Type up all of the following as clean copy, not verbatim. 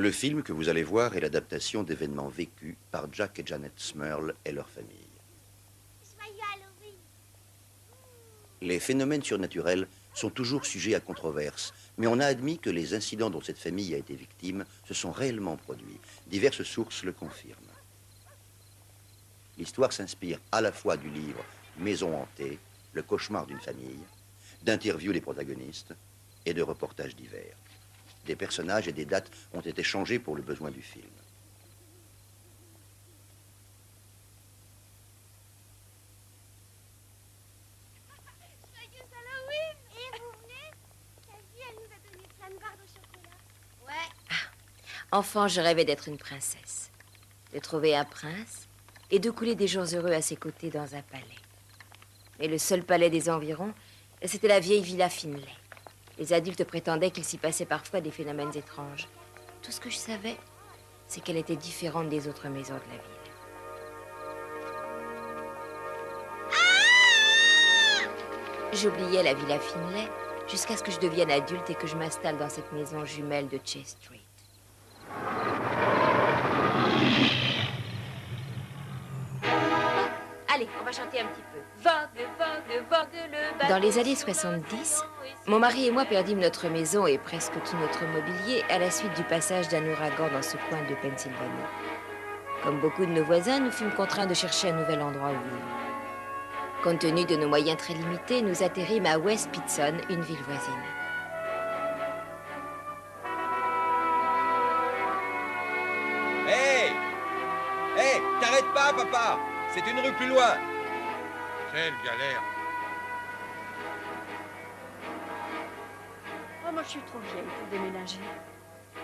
Le film que vous allez voir est l'adaptation d'événements vécus par Jack et Janet Smurl et leur famille. Joyeux Halloween. Les phénomènes surnaturels sont toujours sujets à controverse, mais on a admis que les incidents dont cette famille a été victime se sont réellement produits. Diverses sources le confirment. L'histoire s'inspire à la fois du livre Maison hantée, le cauchemar d'une famille, d'interviews des protagonistes et de reportages divers. Des personnages et des dates ont été changés pour le besoin du film. Joyeux Halloween. Et vous venez? Cassie, elle nous a donné plein de barres de chocolat. Ouais. Enfant, je rêvais d'être une princesse, de trouver un prince et de couler des jours heureux à ses côtés dans un palais. Mais le seul palais des environs, c'était la vieille villa Finlay. Les adultes prétendaient qu'il s'y passait parfois des phénomènes étranges. Tout ce que je savais, c'est qu'elle était différente des autres maisons de la ville. J'oubliais la villa Finlay jusqu'à ce que je devienne adulte et que je m'installe dans cette maison jumelle de Chase Street. Allez, on va chanter un petit peu. Vogue, vogue, vogue le bateau. Dans les années 70, mon mari et moi perdîmes notre maison et presque tout notre mobilier à la suite du passage d'un ouragan dans ce coin de Pennsylvanie. Comme beaucoup de nos voisins, nous fûmes contraints de chercher un nouvel endroit où vivre. Compte tenu de nos moyens très limités, nous atterrîmes à West Pitson, une ville voisine. Hé! Hé! T'arrêtes pas, papa! C'est une rue plus loin! Quelle galère! Oh, moi, je suis trop vieille pour déménager.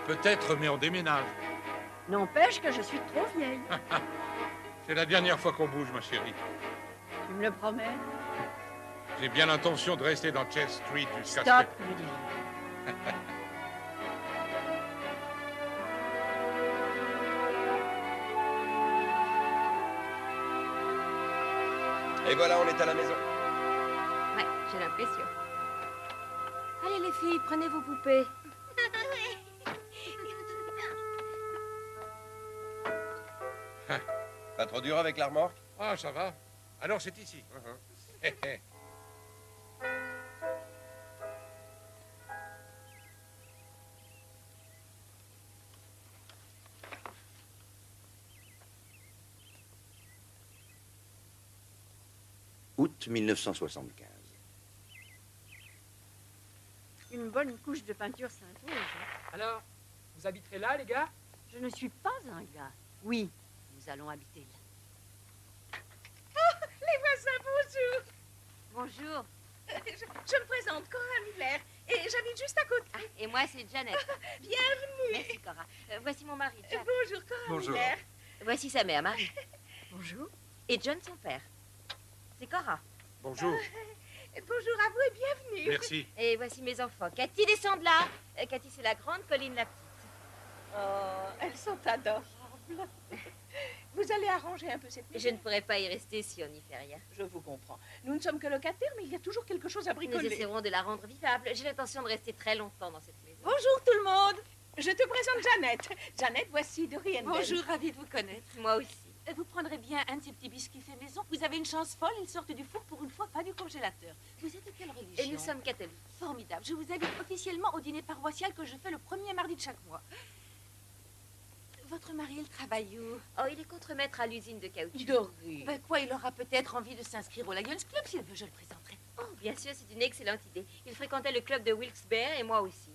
Peut-être, mais on déménage. N'empêche que je suis trop vieille. C'est la dernière fois qu'on bouge, ma chérie. Tu me le promets? J'ai bien l'intention de rester dans Chase Street jusqu'à ce Stop, que... Ludivine. Et voilà, on est à la maison. Ouais, j'ai l'impression. Allez les filles, prenez vos poupées. Pas trop dur avec la remorque? Ah, ça va. Alors, c'est ici. Hé, hé. Août 1975. Une bonne couche de peinture s'impose. Alors, vous habiterez là, les gars? Je ne suis pas un gars. Oui, nous allons habiter là. Les voisins, bonjour. Bonjour. Je me présente, Cora Miller, et j'habite juste à côté. Ah, et moi, c'est Janet. Bienvenue. Merci, Cora. Voici mon mari, Jack. Bonjour, Cora Bonjour. Miller. Voici sa mère, Marie. Bonjour. Et John, son père. C'est Cora. Bonjour. Bonjour à vous et bienvenue. Merci. Et voici mes enfants. Cathy, descend de là. Cathy, c'est la grande, Colline, la petite. Oh, elles sont adorables. Vous allez arranger un peu cette maison. Je ne pourrais pas y rester si on n'y fait rien. Je vous comprends. Nous ne sommes que locataires, mais il y a toujours quelque chose à Nous bricoler. essaierons de la rendre vivable. J'ai l'intention de rester très longtemps dans cette maison. Bonjour tout le monde. Je te présente Jeannette. Jeannette, voici Dorian. Bonjour, ravie de vous connaître. Moi aussi. Vous prendrez bien un de ces petits biscuits faits maison. Vous avez une chance folle, ils sortent du four pour une fois, pas du congélateur. Vous êtes de quelle religion? Et nous sommes catholiques. Formidable. Je vous invite officiellement au dîner paroissial que je fais le premier mardi de chaque mois. Votre mari, il travaille où? Oh, il est contremaître à l'usine de caoutchouc. Dorian. Ben quoi, il aura peut-être envie de s'inscrire au Lions Club. S'il veut, je le présenterai. Oh, bien sûr, c'est une excellente idée. Il fréquentait le club de Wilkes-Barre et moi aussi.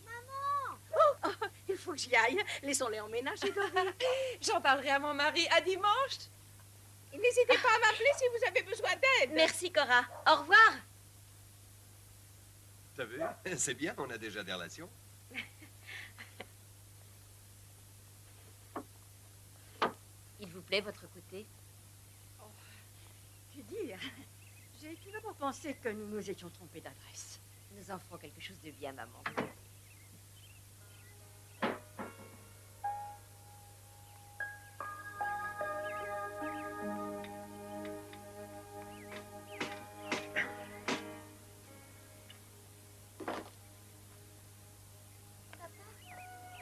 Oh, il faut que j'y aille. Laissons-les emménager, Dorian. J'en parlerai à mon mari. À dimanche. N'hésitez pas à m'appeler si vous avez besoin d'aide. Merci, Cora. Au revoir. T'as vu? C'est bien, on a déjà des relations. Il vous plaît, votre côté? Que dire? J'ai tout d'abord pensé que nous nous étions trompés d'adresse. Nous en ferons quelque chose de bien, maman.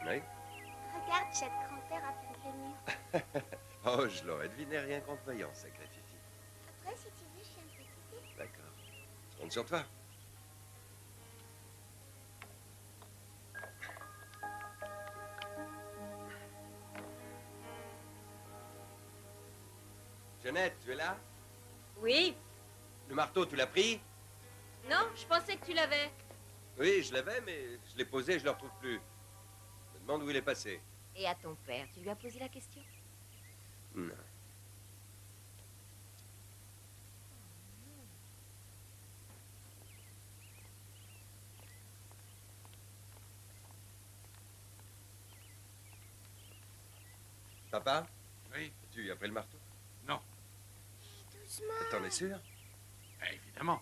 Oui? Regarde, Jacques Grand-Père a peint le mur. Oh, je l'aurais deviné rien qu'en te voyant, sacré Fifi. Après, si tu veux, je fais un petit thé. D'accord. Je compte sur toi. Jeannette, tu es là? Oui. Le marteau, tu l'as pris? Non, je pensais que tu l'avais. Oui, je l'avais, mais je l'ai posé et je le retrouve plus. Je me demande où il est passé. Et à ton père, tu lui as posé la question? Non. Papa? Oui. Tu as pris le marteau? Non. Doucement. T'en es sûr? Évidemment.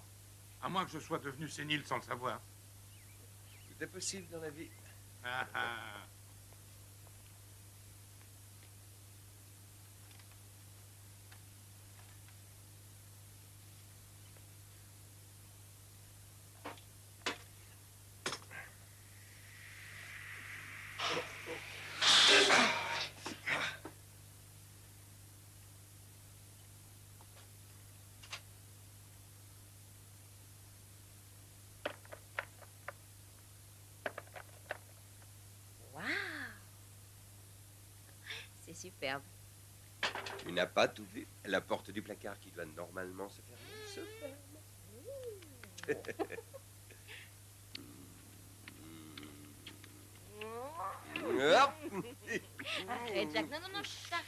À moins que je sois devenu sénile sans le savoir. Tout est possible dans la vie. Ah, ah. Waouh! C'est superbe. Tu n'as pas tout vu. La porte du placard qui doit normalement se fermer se ferme. Hop. Arrête, Jacques. Non, non, non, Jacques.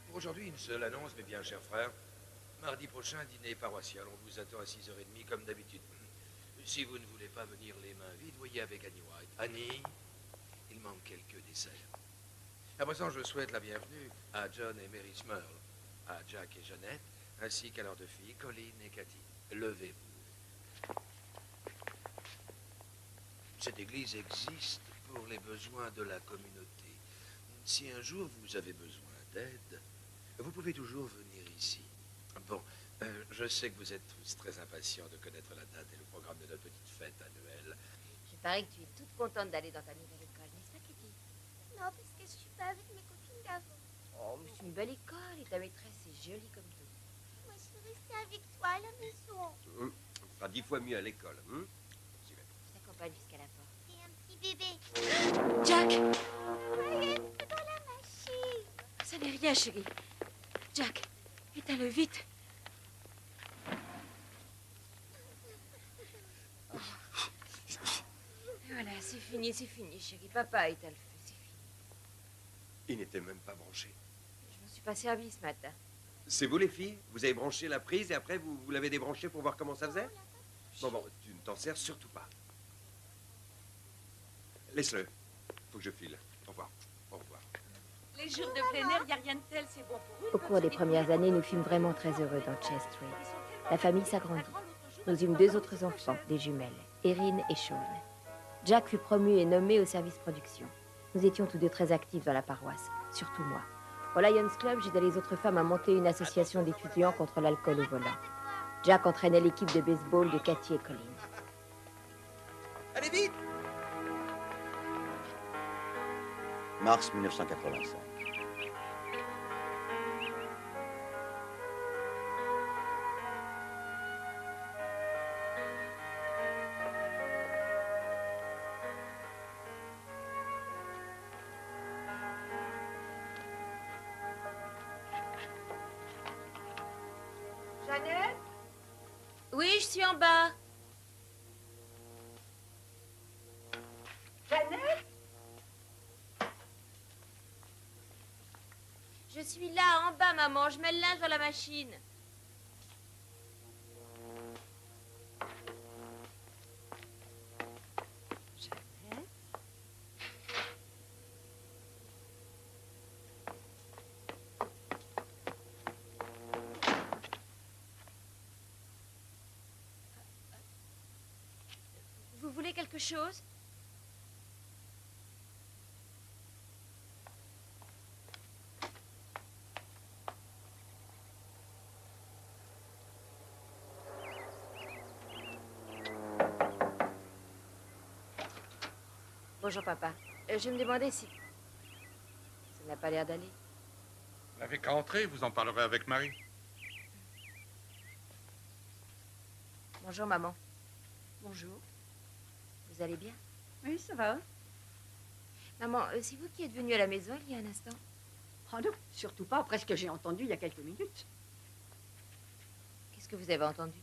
Pour aujourd'hui, une seule annonce, mes bien chers frères. Mardi prochain, dîner paroissial. On vous attend à 6h30 comme d'habitude. Si vous ne voulez pas venir les mains vides, voyez avec Annie White. Annie, il manque quelques desserts. À présent, je souhaite la bienvenue à John et Mary Smurl, à Jack et Jeannette, ainsi qu'à leurs deux filles, Colleen et Cathy. Levez-vous. Cette église existe pour les besoins de la communauté. Si un jour vous avez besoin d'aide, vous pouvez toujours venir ici. Bon, je sais que vous êtes tous très impatients de connaître la date et le programme de notre petite fête annuelle. Je parie que tu es toute contente d'aller dans ta nouvelle école, n'est-ce pas, Kitty? Non, parce que je suis pas avec mes copines d'avant. Oh, mais c'est une belle école et ta maîtresse est jolie comme tout. Moi, je veux rester avec toi à la maison. On fera 10 fois mieux à l'école. Je t'accompagne jusqu'à la porte. C'est un petit bébé. Jack! Ryan, c'est dans la machine. Ça n'est rien, chérie. Jack, éteins-le vite. Oh. Voilà, c'est fini, chérie. Papa éteint le feu, c'est fini. Il n'était même pas branché. Je m'en suis pas servi ce matin. C'est vous les filles? Vous avez branché la prise et après vous l'avez débranché pour voir comment ça faisait? Bon, tu ne t'en sers surtout pas. Laisse-le. Faut que je file. Au revoir. Au revoir. Les jours de plein air, il n'y a rien de tel, c'est bon pour eux. Au cours des premières années, nous fûmes vraiment très heureux dans Chest Street. La famille s'agrandit. Nous eûmes 2 autres enfants, des jumelles, Erin et Sean. Jack fut promu et nommé au service production. Nous étions tous deux très actifs dans la paroisse, surtout moi. Au Lions Club, j'aidais les autres femmes à monter une association d'étudiants contre l'alcool au volant. Jack entraînait l'équipe de baseball de Cathy et Colleen. Allez vite! Mars 1985. Jeannette? Oui, je suis en bas. Jeannette? Je suis là, en bas, maman. Je mets le linge dans la machine. Jeannette? Vous voulez quelque chose? Bonjour, papa. Je me demandais si... Ça n'a pas l'air d'aller. Vous n'avez qu'à entrer, vous en parlerez avec Marie. Bonjour, maman. Bonjour. Vous allez bien? Oui, ça va. Maman, c'est vous qui êtes venue à la maison il y a un instant? Oh non, surtout pas après ce que j'ai entendu il y a quelques minutes. Qu'est-ce que vous avez entendu?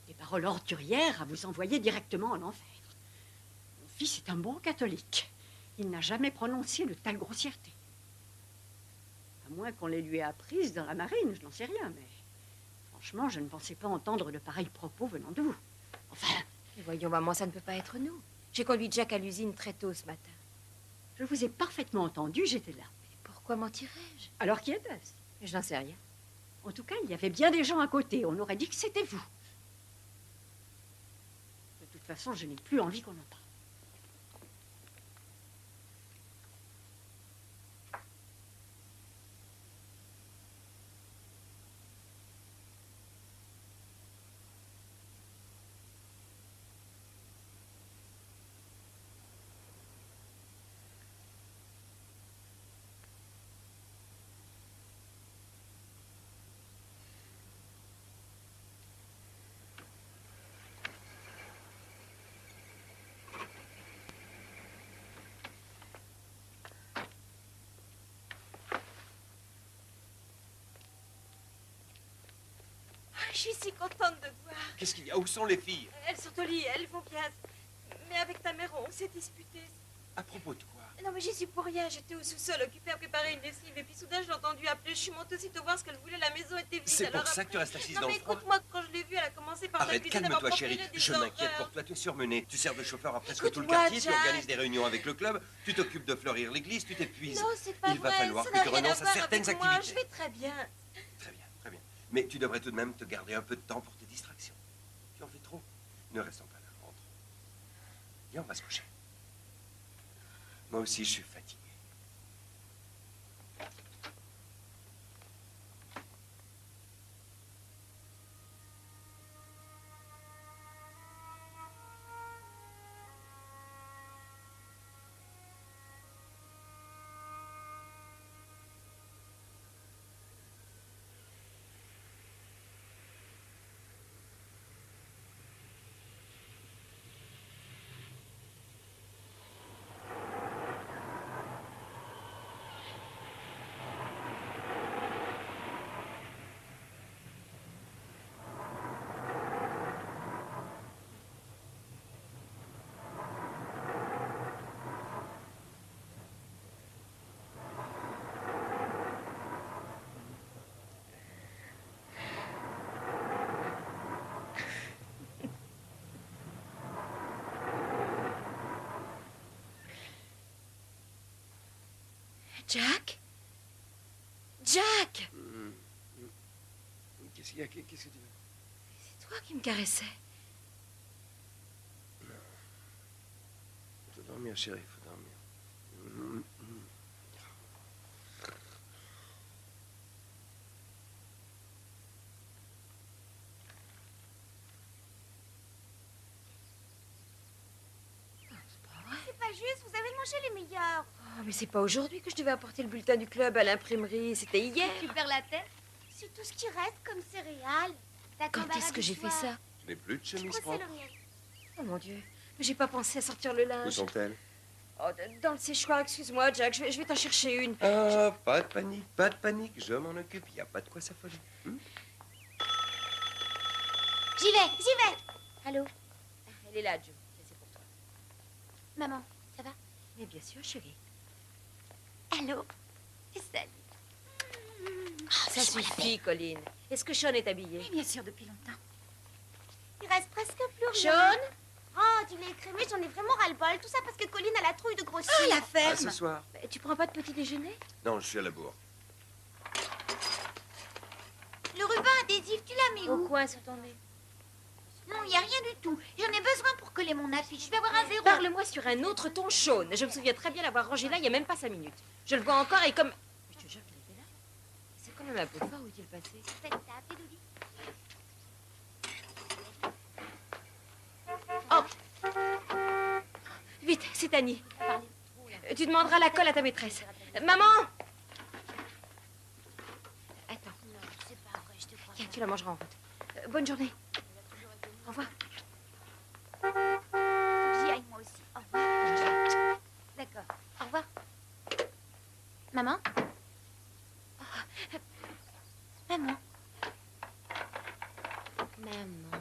Des paroles ordurières à vous envoyer directement en enfer. Mon fils est un bon catholique. Il n'a jamais prononcé de telle grossièreté. À moins qu'on les lui ait apprises dans la marine, je n'en sais rien, mais... Franchement, je ne pensais pas entendre de pareils propos venant de vous. Enfin... Mais voyons, maman, ça ne peut pas être nous. J'ai conduit Jack à l'usine très tôt ce matin. Je vous ai parfaitement entendu, j'étais là. Mais pourquoi mentirais-je? Alors qui était-ce? Je n'en sais rien. En tout cas, il y avait bien des gens à côté. On aurait dit que c'était vous. De toute façon, je n'ai plus envie qu'on en parle. Je suis si contente de te voir. Qu'est-ce qu'il y a? Où sont les filles? Elles sont au lit, elles vont bien. Mais avec ta mère, on s'est disputé. À propos de quoi? Non, mais j'y suis pour rien. J'étais au sous-sol, occupée à préparer une lessive. Et puis soudain, je l'ai entendue appeler. Je suis montée aussitôt voir ce qu'elle voulait. La maison était vide. C'est pour Alors ça après... que tu restes assise non, dans le mais froid? écoute-moi, quand je l'ai vue, elle a commencé par Arrête, s'accuser calme-toi, d'avoir chérie. procuré des Je m'inquiète horreurs. pour toi. Tu es surmenée. Tu sers de chauffeur à presque tout le Écoute-moi, quartier. Tu Jack. organises des réunions avec le club. Tu t'occupes de fleurir l'église. Tu t'épuises. Non, c'est pas Il va vrai. falloir Ça que n'a tu rien renonces à voir certaines avec moi. activités. Je vais très bien. Très bien, très bien. Mais tu devrais tout de même te garder un peu de temps pour tes distractions. Tu en fais trop. Ne restons pas là. Rentre. Viens, on va se coucher. Moi aussi, je suis fatigué. Jack? Jack! Qu'est-ce qu'il y a? Qu'est-ce que tu veux? C'est toi qui me caressais. Faut dormir, chérie, faut dormir. C'est pas juste, vous avez mangé les meilleurs. Oh, mais c'est pas aujourd'hui que je devais apporter le bulletin du club à l'imprimerie. C'était hier. Tu perds la tête. C'est tout ce qui reste comme céréales. T'as Quand est-ce que j'ai fait ça? Je n'ai plus de Je chemise crois que c'est propre. le mien. Oh mon Dieu. Mais j'ai pas pensé à sortir le Où linge. sont-elles? Oh, dans le séchoir, excuse-moi, Jack. Je vais t'en chercher une. Ah, pas de panique, pas de panique. Je m'en occupe. Il n'y a pas de quoi s'affoler. J'y vais. Allô? Elle est là, Joe. C'est pour toi. Maman, ça va? Mais bien sûr, chérie. Allô? Salut. Ça suffit, Colline. Est-ce que Sean est habillé? Oui, bien sûr, depuis longtemps. Il reste presque plus rien. Sean? Oh, du lait écrémé, j'en ai vraiment ras-le-bol. Tout ça parce que Colline a la trouille de grossir. Ah, la ferme! À ce soir. Tu prends pas de petit déjeuner? Non, je suis à la bourre. Le ruban adhésif, tu l'as mis Au où? coin, sur ton nez. Non, il n'y a rien du tout. J'en ai besoin pour coller mon affiche. Je vais avoir un zéro. Parle-moi sur un autre ton, Sean. Je me souviens très bien l'avoir rangé là il y a même pas 5 minutes. Je le vois encore et comme... Mais je te jure qu'il était là. C'est quand même un peu fort. Où est-il passé? T'as appelé Dodi? Oh! Vite, c'est Annie. Tu demanderas la colle à ta maîtresse. Maman! Attends. Non, c'est pas vrai, je te crois. Tiens, tu la mangeras en route. Bonne journée. Au revoir. Faut que j'y aille moi aussi. Au revoir. D'accord. Au revoir. Maman? Oh. Maman. Maman.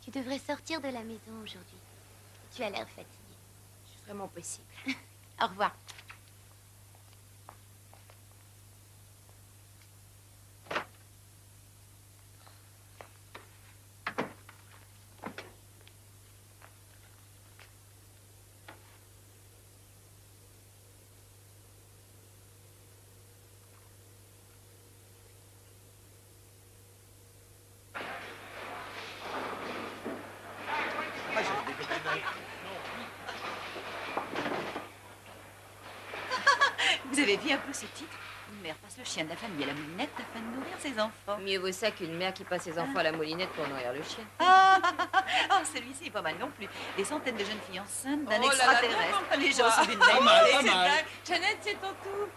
Tu devrais sortir de la maison aujourd'hui. Tu as l'air fatiguée. C'est vraiment possible. Au revoir. Vous avez vu un peu ce titre? Une mère passe le chien de la famille à la moulinette afin de nourrir ses enfants. Mieux vaut ça qu'une mère qui passe ses enfants à la moulinette pour nourrir le chien. Oh, celui-ci est pas mal non plus. Des centaines de jeunes filles enceintes d'un extraterrestre. Les gens sont d'une Pas mal, pas naïveté, mal. c'est dingue. Jeannette, c'est ton tour.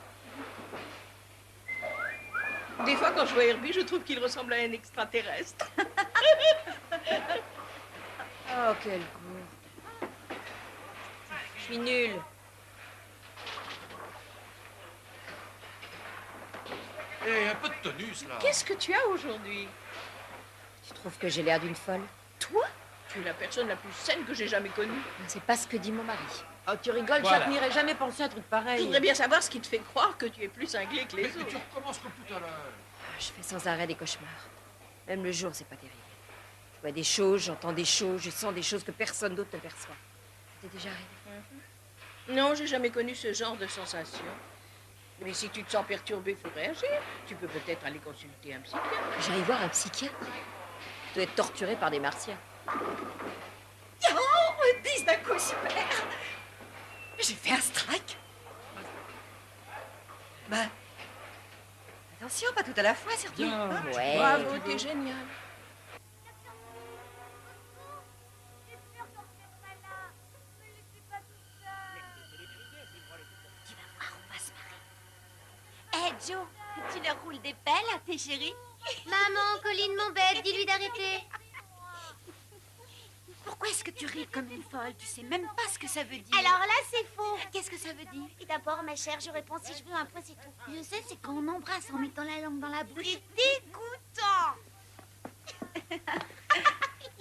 Des fois, quand je vois Herbie, je trouve qu'il ressemble à un extraterrestre. Oh, quel goût. Je suis nulle. Eh, un peu de tonus, là. Qu'est-ce que tu as aujourd'hui? Tu trouves que j'ai l'air d'une folle? Toi? Tu es la personne la plus saine que j'ai jamais connue. C'est pas ce que dit mon mari. Oh, tu rigoles, Voilà. Jacques n'irait jamais penser à un truc Je pareil. voudrais bien savoir ce qui te fait croire que tu es plus cinglé que les Mais tu autres. recommences comme tout à l'heure. Je fais sans arrêt des cauchemars. Même le jour, c'est pas terrible. Je vois des choses, j'entends des choses, je sens des choses que personne d'autre ne perçoit. Ça t'est déjà arrivé? Non, j'ai jamais connu ce genre de sensation. Mais si tu te sens perturbé, il faut réagir. Tu peux peut-être aller consulter un psychiatre. J'aille voir un psychiatre. Tu dois être torturé par des martiens. Oh, 10 d'un coup, super. J'ai fait un strike. Bah, attention, pas tout à la fois, surtout. Bien. Hein? Ouais. Bravo, t'es génial. Tu vas voir, on va se marrer. Hé, Joe, tu leur roules des pelles à tes chéris? Maman, Colline m'embête, dis-lui d'arrêter. Pourquoi est-ce que tu ris comme une folle? Tu sais même pas ce que ça veut dire. Alors là, c'est faux. Qu'est-ce que ça veut dire? Et d'abord, ma chère, je réponds si je veux un point, c'est tout. Je sais, c'est quand on embrasse en mettant la langue dans la bouche. C'est dégoûtant.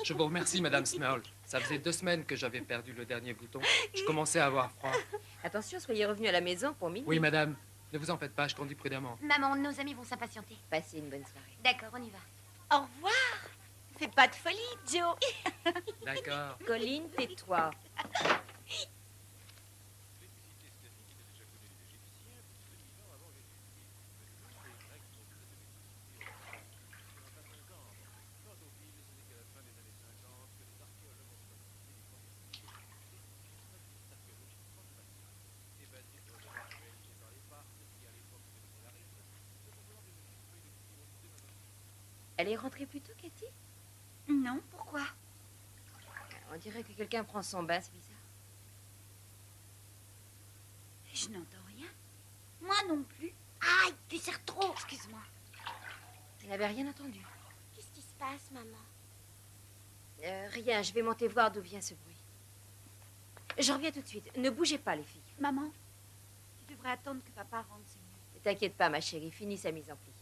Je vous remercie, Madame Smurl. Ça faisait 2 semaines que j'avais perdu le dernier bouton. Je commençais à avoir froid. Attention, soyez revenus à la maison pour minuit. Oui, madame. Ne vous en faites pas, je conduis prudemment. Maman, nos amis vont s'impatienter. Passez une bonne soirée. D'accord, on y va. Au revoir. Fais pas de folie, Joe. D'accord. Colline, tais-toi. Elle est rentrée plus tôt, Cathy? Non, pourquoi? On dirait que quelqu'un prend son bain, c'est bizarre. Je n'entends rien. Moi non plus. Aïe, tu serres trop. Excuse-moi. Elle n'avait rien entendu. Qu'est-ce qui se passe, maman? Rien, je vais monter voir d'où vient ce bruit. Je reviens tout de suite. Ne bougez pas, les filles. Maman, tu devrais attendre que papa rentre, c'est mieux. Ne t'inquiète pas, ma chérie. Finis sa mise en pli.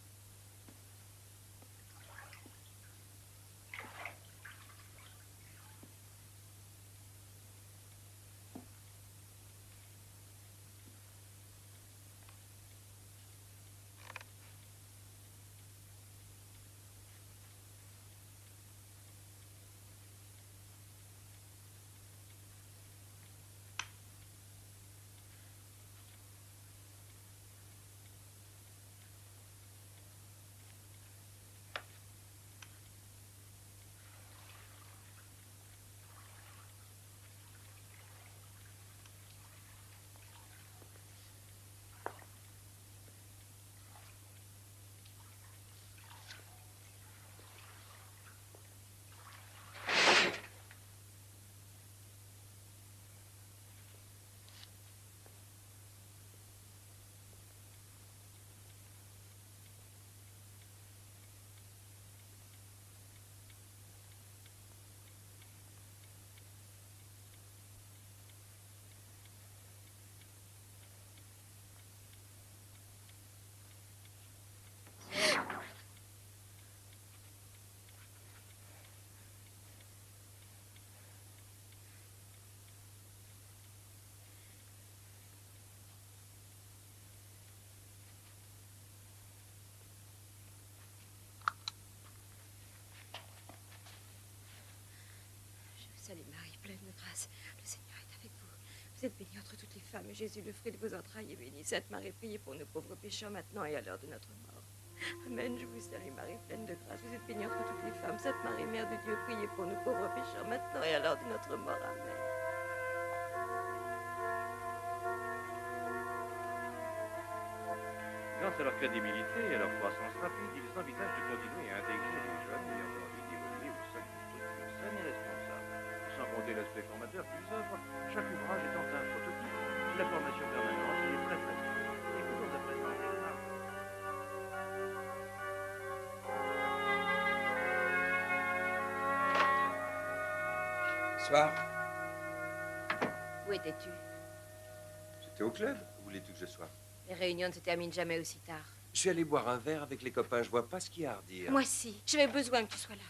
grâce. Le Seigneur est avec vous. Vous êtes bénie entre toutes les femmes, et Jésus, le fruit de vos entrailles, est béni. Sainte Marie, priez pour nos pauvres pécheurs, maintenant et à l'heure de notre mort. Amen. Je vous salue, Marie, pleine de grâce. Vous êtes bénie entre toutes les femmes. Sainte Marie, Mère de Dieu, priez pour nos pauvres pécheurs, maintenant et à l'heure de notre mort. Amen. Grâce à leur crédibilité et à leur croissance rapide, ils envisagent de continuer à intégrer les jeunes ayant envie d'évoluer au sein d'une structure saine et responsable. Sans compter l'aspect formateur qu'ils offrent, chaque ouvrage étant un prototype, la formation permanente est très présente. Écoutons à présent les remarques. Soir. Où étais-tu? J'étais au club. Où voulais-tu que je sois? Les réunions ne se terminent jamais aussi tard. Je suis allé boire un verre avec les copains. Je vois pas ce qu'il y a à redire. Moi aussi. J'avais besoin que tu sois là.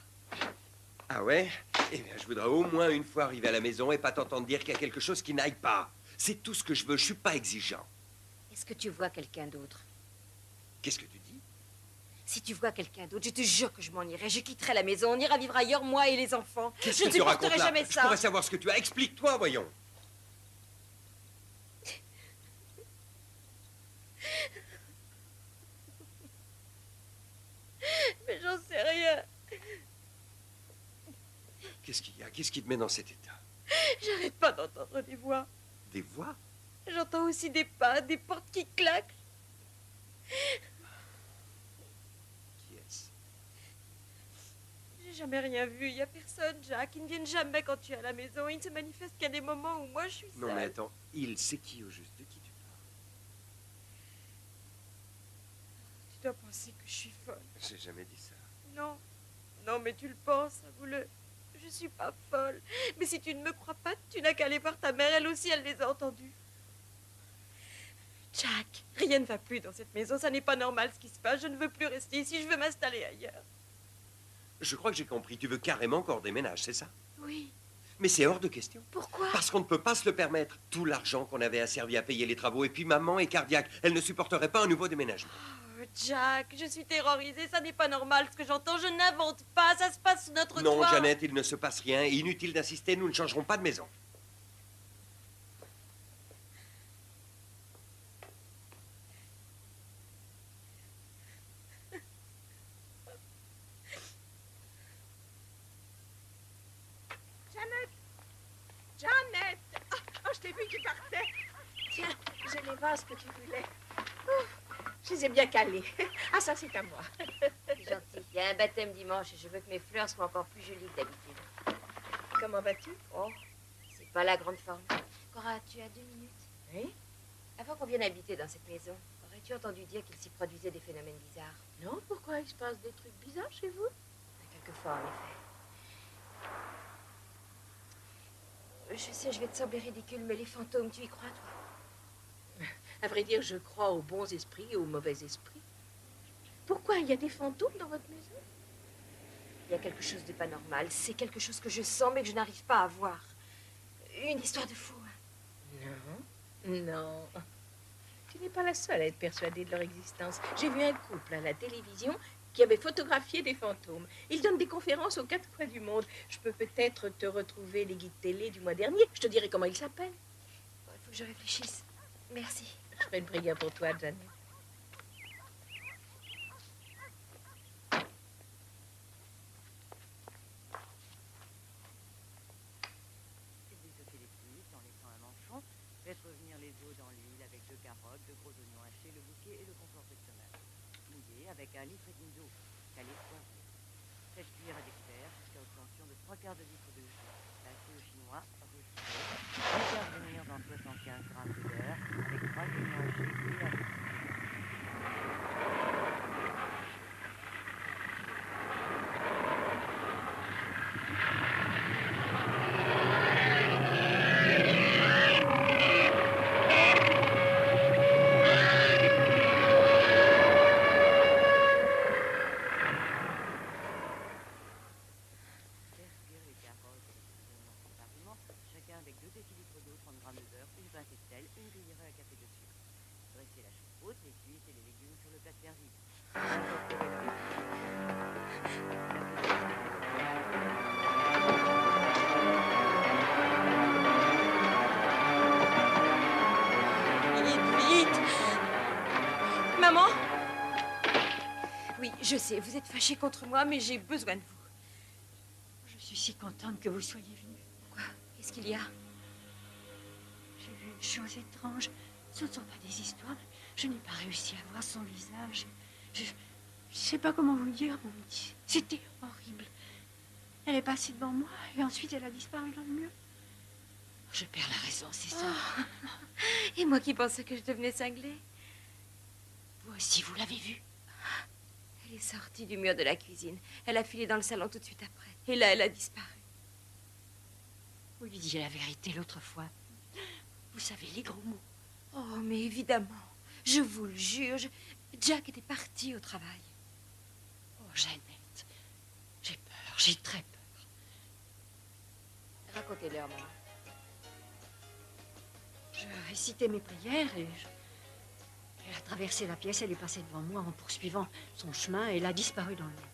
Ah ouais? Eh bien, je voudrais au moins une fois arriver à la maison et pas t'entendre dire qu'il y a quelque chose qui n'aille pas. C'est tout ce que je veux. Je suis pas exigeant. Est-ce que tu vois quelqu'un d'autre? Qu'est-ce que tu dis? Si tu vois quelqu'un d'autre, je te jure que je m'en irai. Je quitterai la maison. On ira vivre ailleurs, moi et les enfants. Qu'est-ce je que ne tu racontes supporterai là? jamais ça. Je pourrais savoir ce que tu as. Explique-toi, voyons. Mais j'en sais rien. Qu'est-ce qu'il y a? Qu'est-ce qui te met dans cet état? J'arrête pas d'entendre des voix. Des voix? J'entends aussi des pas, des portes qui claquent. Qui est-ce? J'ai jamais rien vu. Il y a personne, Jack. Ils ne viennent jamais quand tu es à la maison. Ils ne se manifestent qu'à des moments où moi je suis seule. Non, mais attends. Il sait qui au juste? De qui tu parles? Tu dois penser que je suis folle. J'ai jamais dit ça. Non. Non, mais tu le penses, avoue-le. Je suis pas folle. Mais si tu ne me crois pas, tu n'as qu'à aller voir ta mère. Elle aussi, elle les a entendus. Jack, rien ne va plus dans cette maison. Ça n'est pas normal ce qui se passe. Je ne veux plus rester ici. Je veux m'installer ailleurs. Je crois que j'ai compris. Tu veux carrément qu'on redéménage, c'est ça? Oui. Mais c'est hors de question. Pourquoi? Parce qu'on ne peut pas se le permettre. Tout l'argent qu'on avait asservi à payer les travaux. Et puis maman est cardiaque. Elle ne supporterait pas un nouveau déménagement. Oh, Jack, je suis terrorisée. Ça n'est pas normal ce que j'entends. Je n'invente pas. Ça se passe sous notre Non, toit. Jeannette, il ne se passe rien. Inutile d'insister. Nous ne changerons pas de maison. Jeannette! Oh, je t'ai vu, tu partais. Tiens, j'ai les vases que tu voulais. Je les ai bien calés. Ah, ça, c'est à moi. C'est gentil. Il y a un baptême dimanche et je veux que mes fleurs soient encore plus jolies que d'habitude. Comment vas-tu? Oh, c'est pas la grande forme. Cora, tu as 2 minutes? Oui? Avant qu'on vienne habiter dans cette maison, aurais-tu entendu dire qu'il s'y produisait des phénomènes bizarres? Non, pourquoi il se passe des trucs bizarres chez vous? Quelquefois, en effet. Je sais, je vais te sembler ridicule, mais les fantômes, tu y crois, toi? À vrai dire, je crois aux bons esprits et aux mauvais esprits. Pourquoi? Il y a des fantômes dans votre maison? Il y a quelque chose de pas normal. C'est quelque chose que je sens, mais que je n'arrive pas à voir. Une histoire de fou. Non, non. Tu n'es pas la seule à être persuadée de leur existence. J'ai vu un couple à la télévision qui avait photographié des fantômes. Ils donnent des conférences aux 4 coins du monde. Je peux peut-être te retrouver les guides télé du mois dernier. Je te dirai comment ils s'appellent. Il faut que je réfléchisse. Merci. Je ferai une prière pour toi, Janet. Faites revenir les os dans l'huile avec 2 carottes, 2 gros oignons hachés, le bouquet et le confort de tomate. Mouillez avec 1 litre et demi d'eau. Calez poivré. Faites cuire à l'expert jusqu'à obtention de 3/4 de litre de jus. Passez au chinois, retirez. Intervenir dans 75 g de beurre avec 3 oignons hachés et à avec 2 décilitres d'eau, 30 g de beurre, une pincée de sel, une cuillerée à café de sucre. Dressez la choucroute, les cuisses et les légumes sur le plat servi. Incorporez le Maman? Oui, je sais, vous êtes fâchée contre moi, mais j'ai besoin de vous. Je suis si contente que vous soyez venue. Quoi? Qu'est-ce qu'il y a? J'ai vu une chose étrange. Ce ne sont pas des histoires. Je n'ai pas réussi à voir son visage. Je ne sais pas comment vous le dire, mon petit. C'était horrible. Elle est passée devant moi et ensuite elle a disparu dans le mur. Je perds la raison, c'est ça. Oh. Et moi qui pensais que je devenais cinglée. Vous aussi, vous l'avez vue? Elle est sortie du mur de la cuisine. Elle a filé dans le salon tout de suite après. Et là, elle a disparu. Vous lui disiez la vérité l'autre fois. Vous savez les gros mots. Oh, mais évidemment. Je vous le jure. Jack était parti au travail. Oh, Jeannette. J'ai peur. J'ai très peur. Racontez-leur, maman. Je récitais mes prières et elle a traversé la pièce, elle est passée devant moi en poursuivant son chemin et elle a disparu dans le mur.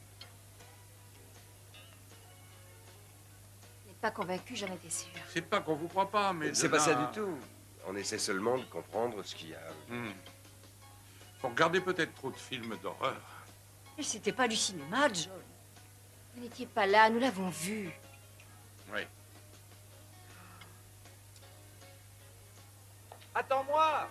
Vous n'êtes pas convaincu, j'en étais sûre. C'est pas qu'on vous croit pas, mais... C'est pas ça du tout. On essaie seulement de comprendre ce qu'il y a. Vous regardez peut-être trop de films d'horreur. Mais c'était pas du cinéma, John. Vous n'étiez pas là, nous l'avons vu. Oui. Attends-moi!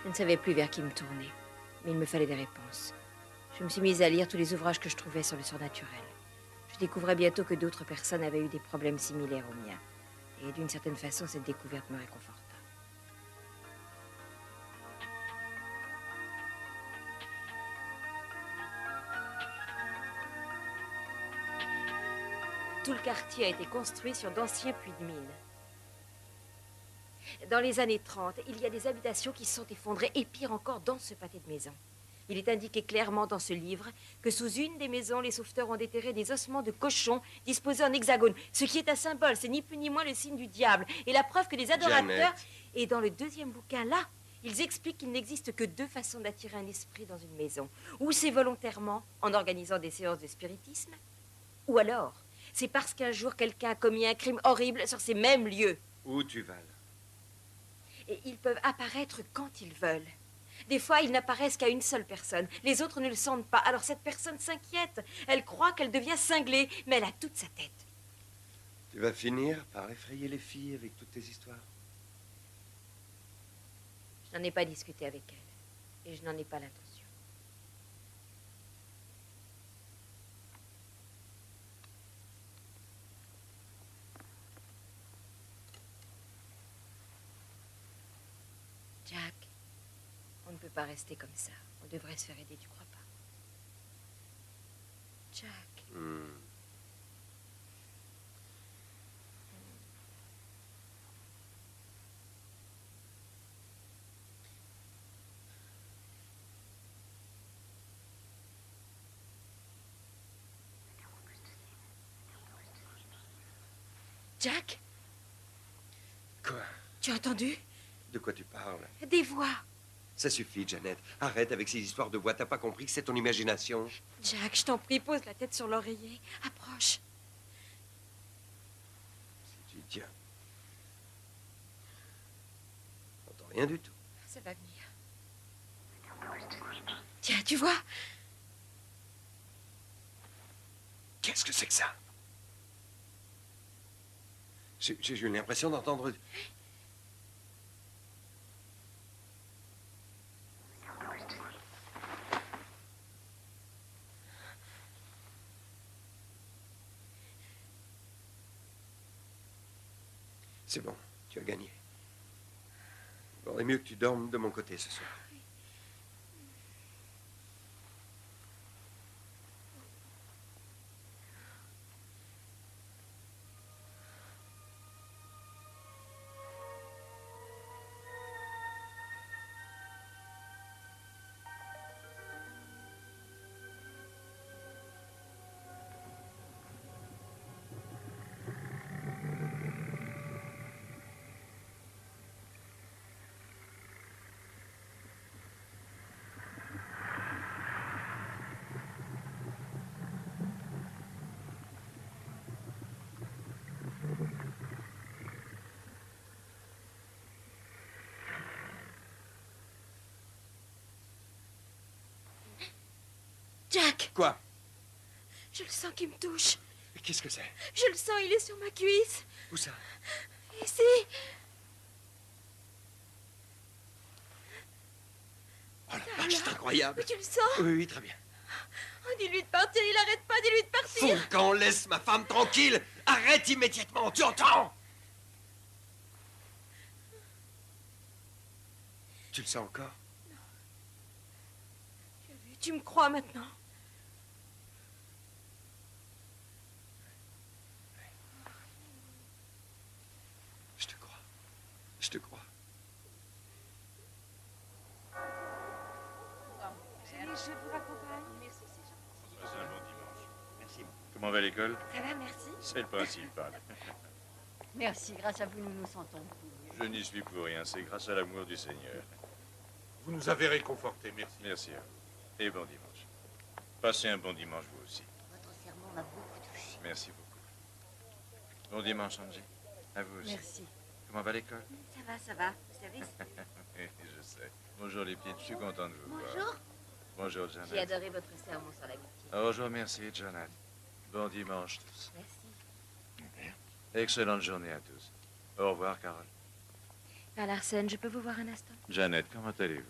Je ne savais plus vers qui me tourner, mais il me fallait des réponses. Je me suis mise à lire tous les ouvrages que je trouvais sur le surnaturel. Je découvrais bientôt que d'autres personnes avaient eu des problèmes similaires aux miens. Et d'une certaine façon, cette découverte me réconforta. Tout le quartier a été construit sur d'anciens puits de mine. Dans les années 30, il y a des habitations qui se sont effondrées, et pire encore, dans ce pâté de maisons. Il est indiqué clairement dans ce livre que sous une des maisons, les sauveteurs ont déterré des ossements de cochons disposés en hexagone. Ce qui est un symbole, c'est ni plus ni moins le signe du diable. Et la preuve que les adorateurs... Jeannette. Et dans le deuxième bouquin, là, ils expliquent qu'il n'existe que deux façons d'attirer un esprit dans une maison. Ou c'est volontairement, en organisant des séances de spiritisme, ou alors, c'est parce qu'un jour, quelqu'un a commis un crime horrible sur ces mêmes lieux. Où tu vas, là? Et ils peuvent apparaître quand ils veulent. Des fois, ils n'apparaissent qu'à une seule personne. Les autres ne le sentent pas. Alors cette personne s'inquiète. Elle croit qu'elle devient cinglée, mais elle a toute sa tête. Tu vas finir par effrayer les filles avec toutes tes histoires. Je n'en ai pas discuté avec elle. Et je n'en ai pas l'intention. Jack, on ne peut pas rester comme ça. On devrait se faire aider, tu crois pas? Jack. Jack? Quoi? Tu as entendu? De quoi tu parles? Des voix. Ça suffit, Jeannette. Arrête avec ces histoires de voix. T'as pas compris que c'est ton imagination? Jack, je t'en prie, pose la tête sur l'oreiller. Approche. Si tu tiens. J'entends rien du tout. Ça va venir. Tiens, tu vois? Qu'est-ce que c'est que ça? J'ai eu l'impression d'entendre... C'est bon, tu as gagné. Il vaudrait mieux que tu dormes de mon côté ce soir. Jack! Quoi? Je le sens qui me touche. Qu'est-ce que c'est? Je le sens, il est sur ma cuisse. Où ça? Ici. Oh la vache, c'est incroyable. Mais tu le sens? Oui, oui, très bien. Oh, dis-lui de partir, il arrête pas, dis-lui de partir. Fourcan, laisse ma femme tranquille. Arrête immédiatement, tu entends? Tu le sens encore? Tu me crois maintenant? Je te crois. Je te crois. Je vous raccompagne. Merci, c'est gentil. Passez un bon dimanche. Merci. Comment va l'école? Ça va, merci. C'est le principal. Merci, grâce à vous, nous nous sentons cool. Je n'y suis pour rien, c'est grâce à l'amour du Seigneur. Vous nous avez réconfortés, merci. Merci à vous. Et bon dimanche. Passez un bon dimanche, vous aussi. Votre sermon m'a beaucoup touché. Merci beaucoup. Bon dimanche, Angie. À vous aussi. Merci. Comment va l'école? Ça va, vous savez. Je sais. Bonjour les petites, je suis content de vous voir. Bonjour, Janet. J'ai adoré votre sermon sur l'amitié. Oh, je vous remercie, Janet. Bon dimanche tous. Merci. Excellente journée à tous. Au revoir, Carole. Père Larsen, je peux vous voir un instant? Janet, comment allez-vous?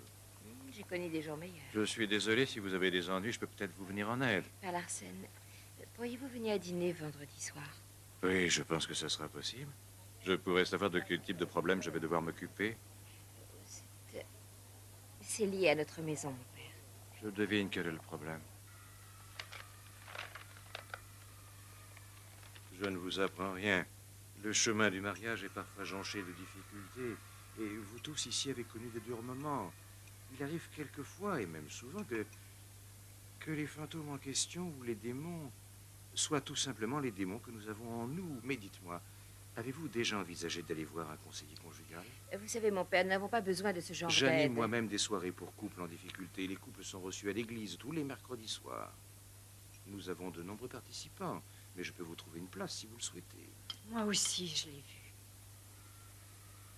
J'ai connu des jours meilleurs. Je suis désolé, si vous avez des ennuis, je peux peut-être vous venir en aide. Père Larsen, pourriez-vous venir à dîner vendredi soir? Oui, je pense que ce sera possible. Je pourrais savoir de quel type de problème je vais devoir m'occuper. C'est lié à notre maison, mon père. Je devine quel est le problème. Je ne vous apprends rien. Le chemin du mariage est parfois jonché de difficultés. Et vous tous ici avez connu de durs moments. Il arrive quelquefois, et même souvent, que les fantômes en question ou les démons soient tout simplement les démons que nous avons en nous. Mais dites-moi, avez-vous déjà envisagé d'aller voir un conseiller conjugal? Vous savez, mon père, nous n'avons pas besoin de ce genre d'aide. J'anime moi-même des soirées pour couples en difficulté. Les couples sont reçus à l'église tous les mercredis soirs. Nous avons de nombreux participants, mais je peux vous trouver une place si vous le souhaitez. Moi aussi, je l'ai vu.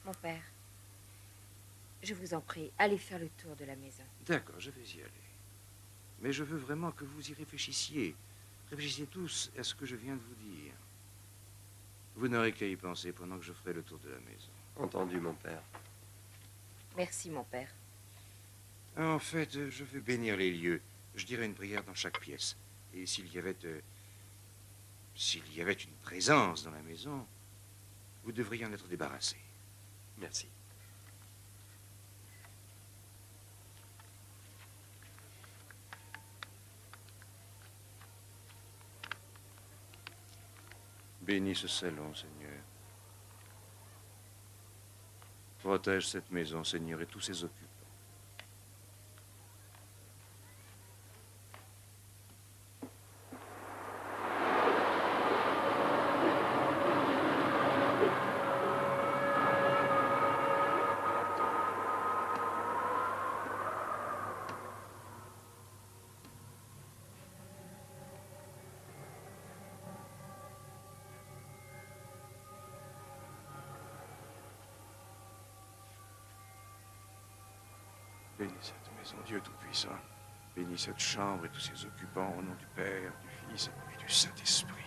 Mon père, je vous en prie, allez faire le tour de la maison. D'accord, je vais y aller. Mais je veux vraiment que vous y réfléchissiez. Réfléchissez tous à ce que je viens de vous dire. Vous n'aurez qu'à y penser pendant que je ferai le tour de la maison. Entendu, mon père. Merci, mon père. En fait, je veux bénir les lieux. Je dirais une prière dans chaque pièce. Et s'il y avait une présence dans la maison, vous devriez en être débarrassé. Merci. Bénis ce salon, Seigneur. Protège cette maison, Seigneur, et tous ses occupants. Bénis cette maison, Dieu Tout-Puissant. Bénis cette chambre et tous ses occupants au nom du Père, du Fils et du Saint-Esprit.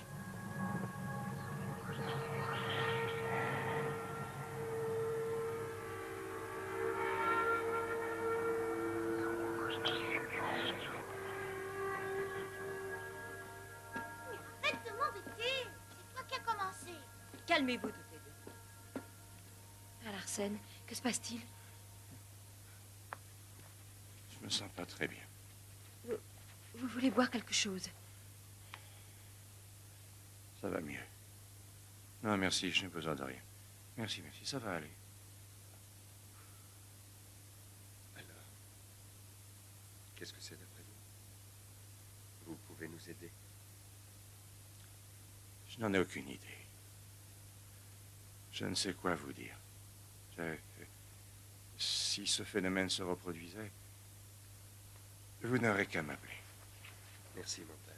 Arrête de m'embêter. C'est toi qui as commencé. Calmez-vous toutes les deux. Père Larsen, que se passe-t-il? Je me sens pas très bien. Vous voulez boire quelque chose? Ça va mieux. Non, merci, je n'ai besoin de rien. Merci, merci, ça va aller. Alors, qu'est-ce que c'est d'après vous? Vous pouvez nous aider? Je n'en ai aucune idée. Je ne sais quoi vous dire. Si ce phénomène se reproduisait, vous n'aurez qu'à m'appeler. Merci, mon père.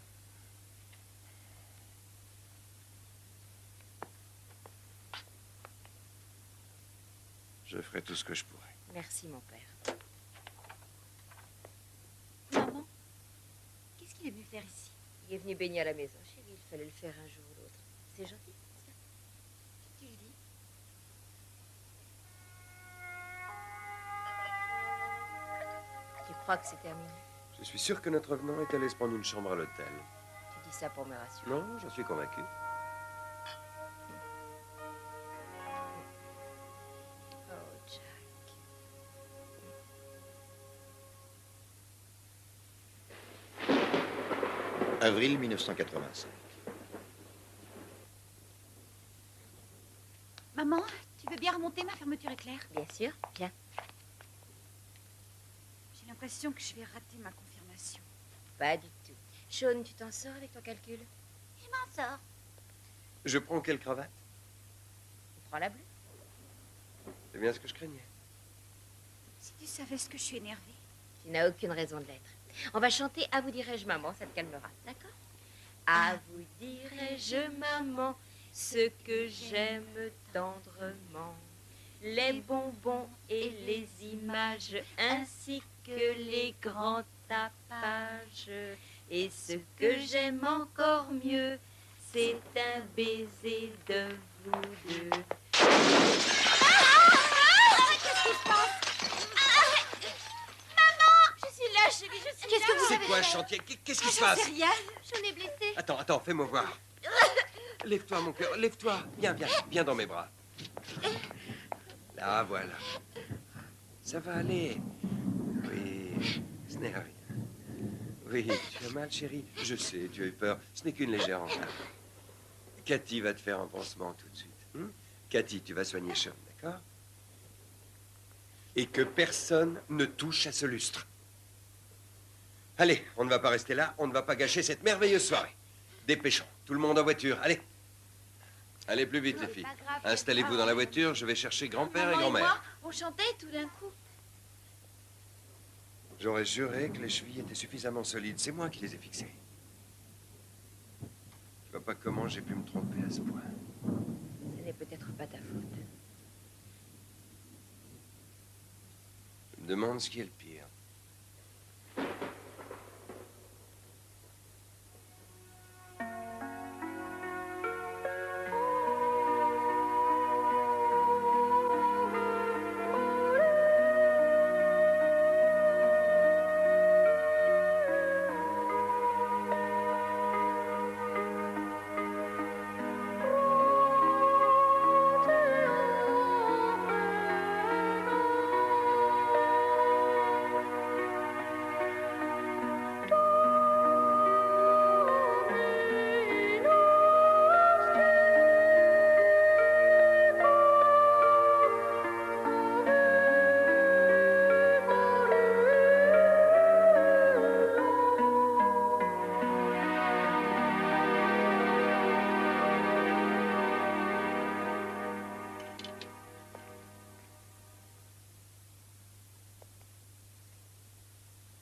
Je ferai tout ce que je pourrai. Merci, mon père. Maman, qu'est-ce qu'il est venu faire ici? Il est venu baigner à la maison, chérie. Il fallait le faire un jour ou l'autre. C'est gentil, n'est-ce pas? Tu le dis? Tu crois que c'est terminé? Je suis sûr que notre venant est allé se prendre une chambre à l'hôtel. Tu dis ça pour me rassurer. Non, j'en suis convaincu. Oh, Jack. Avril 1985. Maman, tu veux bien remonter, ma fermeture éclair? Bien sûr, viens. J'ai l'impression que je vais rater ma confirmation. Pas du tout. Sean, tu t'en sors avec ton calcul? Je m'en sors. Je prends quelle cravate? Tu prends la bleue? C'est bien ce que je craignais. Si tu savais ce que je suis énervée. Tu n'as aucune raison de l'être. On va chanter « À vous dirai-je, maman », ça te calmera, d'accord? À vous dirai-je, maman, ce que j'aime tendrement, les bonbons et les images, ainsi que les grands tapages. Et ce que j'aime encore mieux, c'est un baiser de vous deux. Qu'est-ce qui se passe? Maman! Je suis là, chérie, je suis là. Qu'est-ce que vous C'est avez quoi un fait? chantier? Qu'est-ce qui se J'en passe? sais rien. J'en ai blessé. Attends, fais-moi voir. Lève-toi, mon cœur, lève-toi. Viens dans mes bras. Là, voilà. Ça va aller. Oui, ce n'est rien. Oui, tu as mal, chérie. Je sais, tu as eu peur. Ce n'est qu'une légère entrave. Cathy va te faire un pansement tout de suite. Cathy, tu vas soigner Sean, d'accord? Et que personne ne touche à ce lustre. Allez, on ne va pas rester là. On ne va pas gâcher cette merveilleuse soirée. Dépêchons. Tout le monde en voiture. Allez. Allez plus vite, les filles. Installez-vous dans la voiture. Je vais chercher grand-père et Maman grand-mère. moi, on chantait tout d'un coup. J'aurais juré que les chevilles étaient suffisamment solides. C'est moi qui les ai fixées. Je vois pas comment j'ai pu me tromper à ce point. Ce n'est peut-être pas ta faute. Je me demande ce qui est le pire.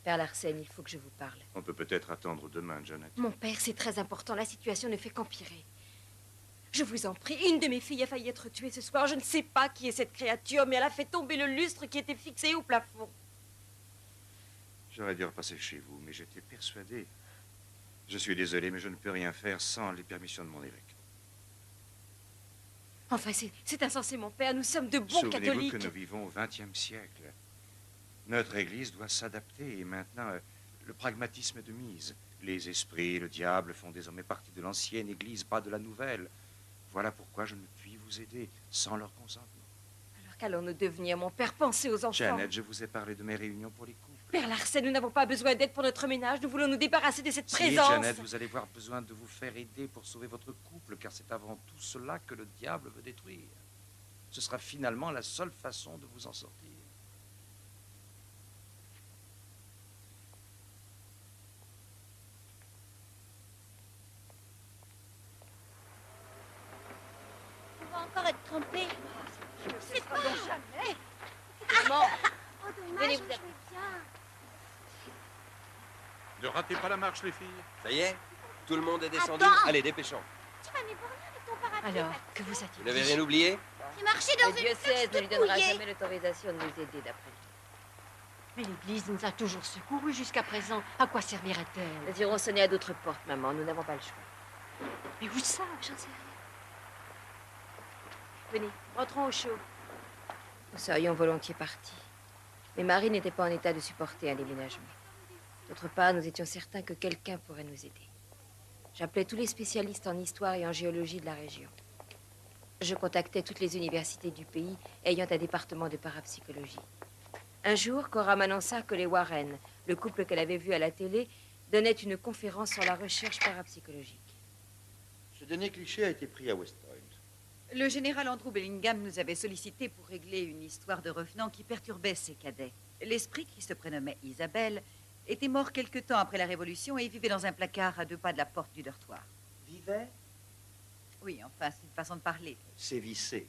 Père Larsen, il faut que je vous parle. On peut peut-être attendre demain, Janet. Mon père, c'est très important. La situation ne fait qu'empirer. Je vous en prie, une de mes filles a failli être tuée ce soir. Je ne sais pas qui est cette créature, mais elle a fait tomber le lustre qui était fixé au plafond. J'aurais dû repasser chez vous, mais j'étais persuadé. Je suis désolé, mais je ne peux rien faire sans les permissions de mon évêque. Enfin, c'est insensé, mon père. Nous sommes de bons Souvenez-vous catholiques. que nous vivons au XXe siècle. Notre Église doit s'adapter et maintenant, le pragmatisme est de mise. Les esprits et le diable font désormais partie de l'ancienne Église, pas de la nouvelle. Voilà pourquoi je ne puis vous aider sans leur consentement. Alors qu'allons-nous devenir, mon père? Pensez aux enfants. Janet, je vous ai parlé de mes réunions pour les couples. Père Larsen, nous n'avons pas besoin d'aide pour notre ménage. Nous voulons nous débarrasser de cette Si, présence. Janet, vous allez avoir besoin de vous faire aider pour sauver votre couple, car c'est avant tout cela que le diable veut détruire. Ce sera finalement la seule façon de vous en sortir. On va encore être trompés. C'est pas jamais. Maman, Oh, dommage, venez on vous jouait appeler. bien. Ne ratez pas la marche, les filles. Ça y est? Tout le monde est descendu? Attends. Allez, dépêchons. Tu vas m'ébranler avec ton parapluie. Alors, que vous a-t-il Vous n'avez dit? rien oublié? J'ai marché dans Le une diocèse flaque ne lui de donnera couillé. jamais l'autorisation de nous aider d'après lui. Mais l'Église nous a toujours secourus jusqu'à présent. À quoi servirait-elle? Nous irons sonner à d'autres portes, maman. Nous n'avons pas le choix. Mais où ça? J'en sais rien. Venez, rentrons au chaud. Nous serions volontiers partis. Mais Marie n'était pas en état de supporter un déménagement. D'autre part, nous étions certains que quelqu'un pourrait nous aider. J'appelais tous les spécialistes en histoire et en géologie de la région. Je contactais toutes les universités du pays ayant un département de parapsychologie. Un jour, Cora m'annonça que les Warren, le couple qu'elle avait vu à la télé, donnaient une conférence sur la recherche parapsychologique. Ce dernier cliché a été pris à West Point. Le général Andrew Bellingham nous avait sollicité pour régler une histoire de revenant qui perturbait ses cadets. L'esprit, qui se prénommait Isabelle, était mort quelque temps après la Révolution et vivait dans un placard à 2 pas de la porte du dortoir. Vivait? Oui, enfin, c'est une façon de parler. Sévissait.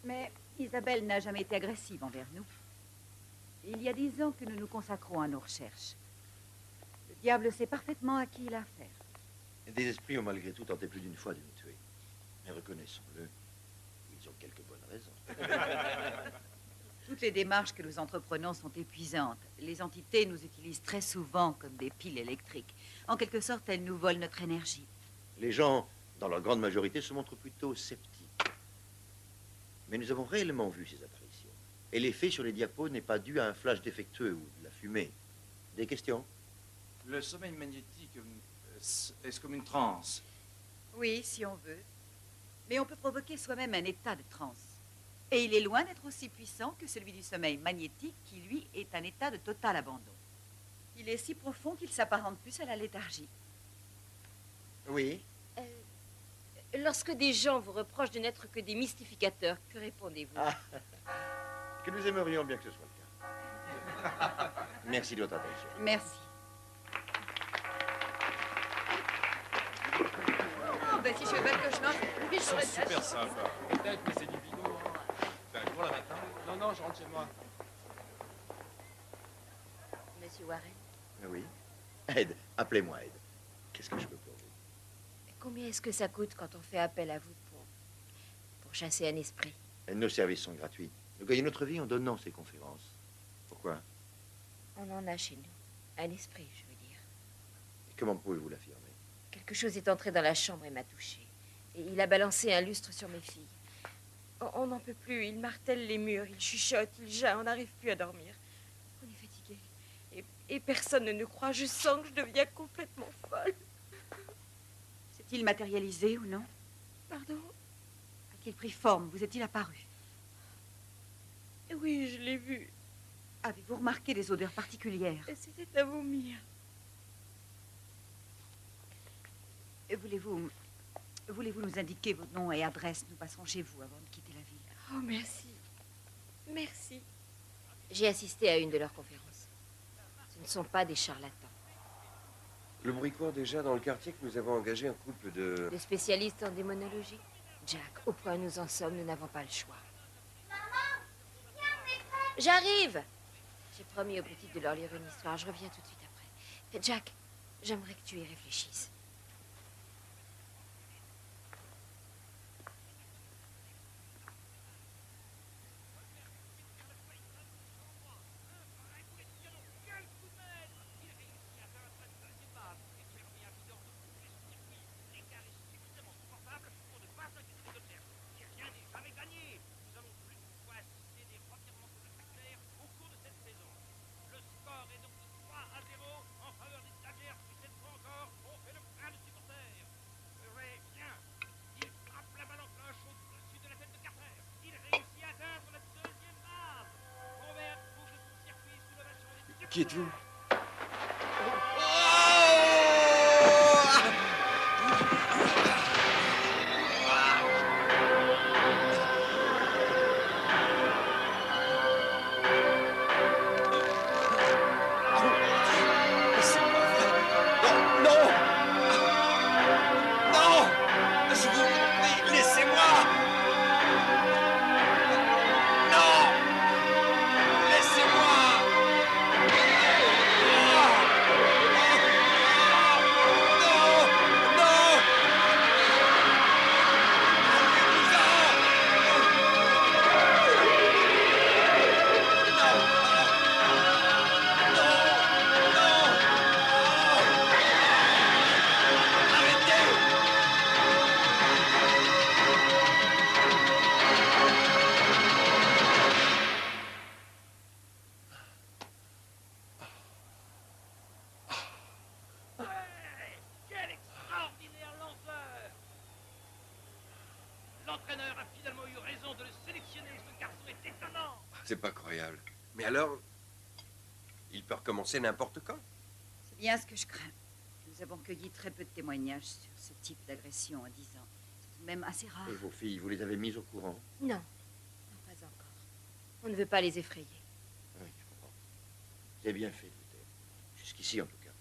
Mais Isabelle n'a jamais été agressive envers nous. Il y a 10 ans que nous nous consacrons à nos recherches. Le diable sait parfaitement à qui il a affaire. Des esprits ont malgré tout tenté plus d'une fois de nous tuer. Mais reconnaissons-le, ils ont quelques bonnes raisons. Toutes les démarches que nous entreprenons sont épuisantes. Les entités nous utilisent très souvent comme des piles électriques. En quelque sorte, elles nous volent notre énergie. Les gens, dans leur grande majorité, se montrent plutôt sceptiques. Mais nous avons réellement vu ces apparitions. Et l'effet sur les diapos n'est pas dû à un flash défectueux ou de la fumée. Des questions? Le sommeil magnétique, est-ce comme une transe? Oui, si on veut. Mais on peut provoquer soi-même un état de transe. Et il est loin d'être aussi puissant que celui du sommeil magnétique qui, lui, est un état de total abandon. Il est si profond qu'il s'apparente plus à la léthargie. Oui. Lorsque des gens vous reprochent de n'être que des mystificateurs, que répondez-vous? Que nous aimerions bien que ce soit le cas. Merci de votre attention. Merci. Oh, ben si je fais pas de cauchemar, Ils sont super sympas. Peut-être, mais c'est du bingo. T'as un cours là maintenant? Non, non, je rentre chez moi. Monsieur Warren? Oui. Ed, appelez-moi Ed. Qu'est-ce que je peux pour vous? Combien est-ce que ça coûte quand on fait appel à vous pour chasser un esprit? Nos services sont gratuits. Nous gagnons notre vie en donnant ces conférences. Pourquoi? On en a chez nous. Un esprit, je veux dire. Et comment pouvez-vous l'affirmer? Quelque chose est entré dans la chambre et m'a touchée. Et il a balancé un lustre sur mes filles. On n'en peut plus. Il martèle les murs, il chuchote, il jaille. On n'arrive plus à dormir. On est fatigué. Et personne ne nous croit. Je sens que je deviens complètement folle. S'est-il matérialisé ou non? Pardon? A-t-il pris forme? Vous est-il apparu? Oui, je l'ai vu. Avez-vous remarqué des odeurs particulières? C'était à vomir. Voulez-vous nous indiquer vos noms et adresses? Nous passerons chez vous avant de quitter la ville. Oh, merci. Merci. J'ai assisté à une de leurs conférences. Ce ne sont pas des charlatans. Le bruit court déjà dans le quartier que nous avons engagé un couple de... De spécialistes en démonologie. Jack, au point où nous en sommes, nous n'avons pas le choix. J'arrive! J'ai promis aux petites de leur lire une histoire. Je reviens tout de suite après. Jack, j'aimerais que tu y réfléchisses. Qui êtes-vous? entraîneur a finalement eu raison de le sélectionner. Ce garçon est étonnant. C'est pas croyable. Mais alors, il peut recommencer n'importe quand. C'est bien ce que je crains. Nous avons cueilli très peu de témoignages sur ce type d'agression en 10 ans. C'est tout de même assez rare. Et vos filles, vous les avez mises au courant? Non, non, pas encore. On ne veut pas les effrayer. Oui, je comprends. Vous avez bien fait de vous taire. Jusqu'ici, en tout cas.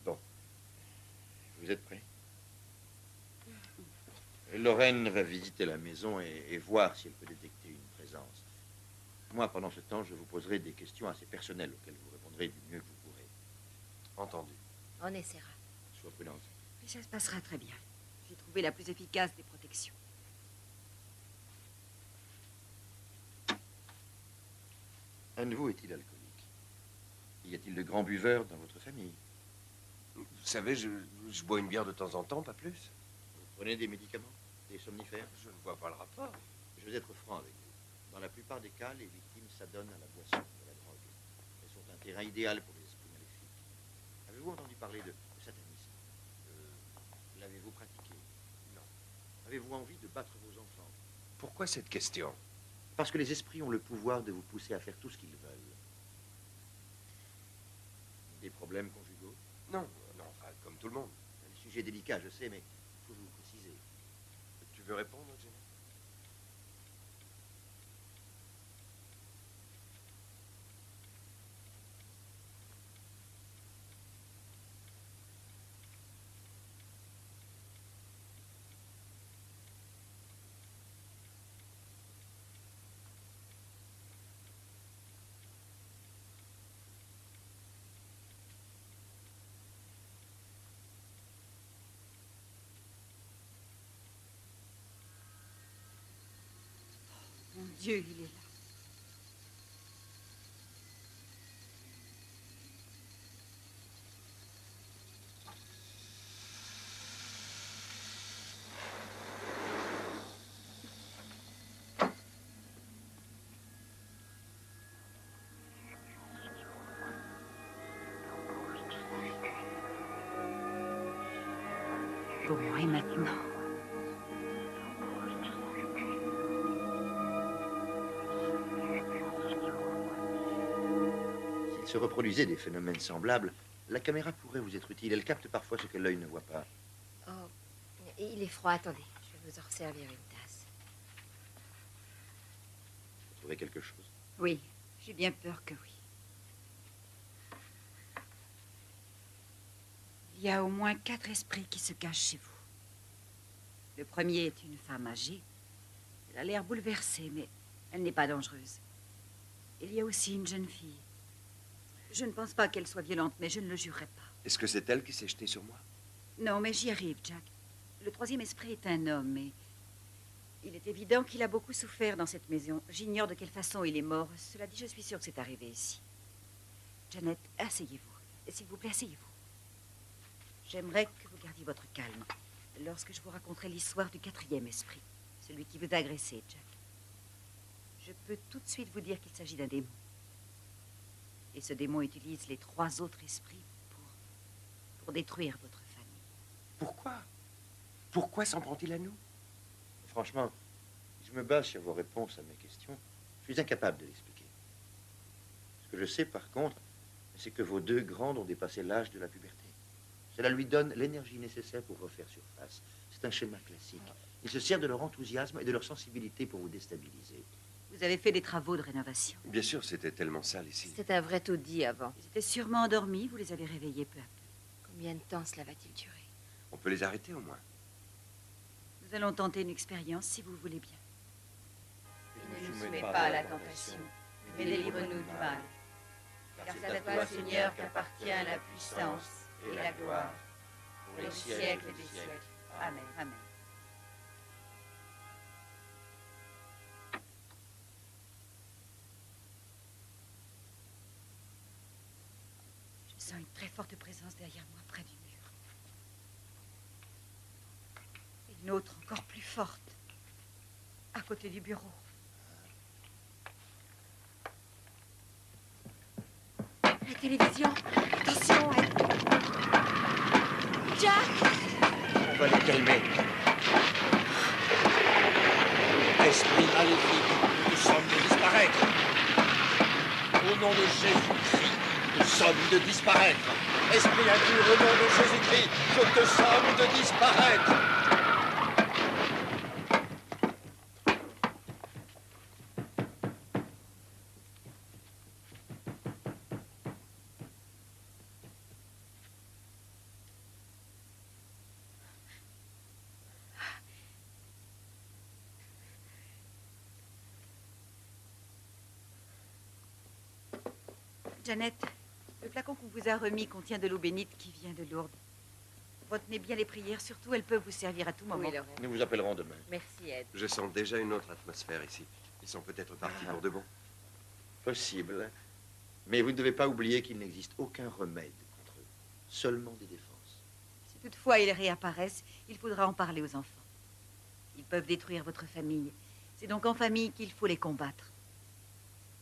Bon. Vous êtes prêts? Lorraine va visiter la maison et voir si elle peut détecter une présence. Moi, pendant ce temps, je vous poserai des questions assez personnelles auxquelles vous répondrez du mieux que vous pourrez. Entendu. On essaiera. Sois prudente. Et ça se passera très bien. J'ai trouvé la plus efficace des protections. Un de vous est-il alcoolique? Y a-t-il de grands buveurs dans votre famille? Vous savez, je bois une bière de temps en temps, pas plus. Vous prenez des médicaments? Des somnifères? Je ne vois pas le rapport. Je vais être franc avec vous. Dans la plupart des cas, les victimes s'adonnent à la boisson, à la drogue. Elles sont un terrain idéal pour les esprits maléfiques. Avez-vous entendu parler de satanisme? L'avez-vous pratiqué? Non. Avez-vous envie de battre vos enfants? Pourquoi cette question? Parce que les esprits ont le pouvoir de vous pousser à faire tout ce qu'ils veulent. Des problèmes conjugaux? Non, non, enfin, comme tout le monde. Un sujet délicat, je sais, mais il faut vous préciser. Tu veux répondre, Jenny? Mon Dieu, il est là. Bon, et maintenant? S'il se reproduisait des phénomènes semblables, la caméra pourrait vous être utile. Elle capte parfois ce que l'œil ne voit pas. Oh, il est froid. Attendez, je vais vous en servir une tasse. Vous trouvez quelque chose? Oui, j'ai bien peur que oui. Il y a au moins 4 esprits qui se cachent chez vous. Le premier est une femme âgée. Elle a l'air bouleversée, mais elle n'est pas dangereuse. Il y a aussi une jeune fille. Je ne pense pas qu'elle soit violente, mais je ne le jurerai pas. Est-ce que c'est elle qui s'est jetée sur moi? Non, mais j'y arrive, Jack. Le troisième esprit est un homme, et il est évident qu'il a beaucoup souffert dans cette maison. J'ignore de quelle façon il est mort. Cela dit, je suis sûre que c'est arrivé ici. Janet, asseyez-vous. S'il vous plaît, asseyez-vous. J'aimerais que vous gardiez votre calme lorsque je vous raconterai l'histoire du 4e esprit, celui qui vous a agressé, Jack. Je peux tout de suite vous dire qu'il s'agit d'un démon. Et ce démon utilise les 3 autres esprits pour détruire votre famille. Pourquoi? Pourquoi s'en prend-il à nous? Franchement, je me base sur vos réponses à mes questions. Je suis incapable de l'expliquer. Ce que je sais, par contre, c'est que vos 2 grandes ont dépassé l'âge de la puberté. Cela lui donne l'énergie nécessaire pour refaire surface. C'est un schéma classique. Il se sert de leur enthousiasme et de leur sensibilité pour vous déstabiliser. Vous avez fait des travaux de rénovation. Bien sûr, c'était tellement sale ici. C'était un vrai taudis avant. Ils étaient sûrement endormis, vous les avez réveillés peu à peu. Combien de temps cela va-t-il durer? On peut les arrêter au moins. Nous allons tenter une expérience si vous voulez bien. Ne nous soumets pas à la tentation, mais délivre-nous du mal. Car c'est à toi, Seigneur, qu'appartient la puissance et la gloire pour les siècles des siècles. Amen. Amen. Je sens une très forte présence derrière moi, près du mur. Et une autre encore plus forte, à côté du bureau. La télévision. Attention, Jack! On va les calmer. Esprit maléfique, nous sommes de disparaître. Au nom de Jésus-Christ, nous sommes de disparaître. Esprit impur, au nom de Jésus-Christ, je te somme de disparaître. Janet, le flacon qu'on vous a remis contient de l'eau bénite qui vient de Lourdes. Retenez bien les prières, surtout elles peuvent vous servir à tout moment. Oui, Lorraine. Nous vous appellerons demain. Merci, Ed. Je sens déjà une autre atmosphère ici. Ils sont peut-être partis pour de bon. Possible. Mais vous ne devez pas oublier qu'il n'existe aucun remède contre eux. Seulement des défenses. Si toutefois ils réapparaissent, il faudra en parler aux enfants. Ils peuvent détruire votre famille. C'est donc en famille qu'il faut les combattre.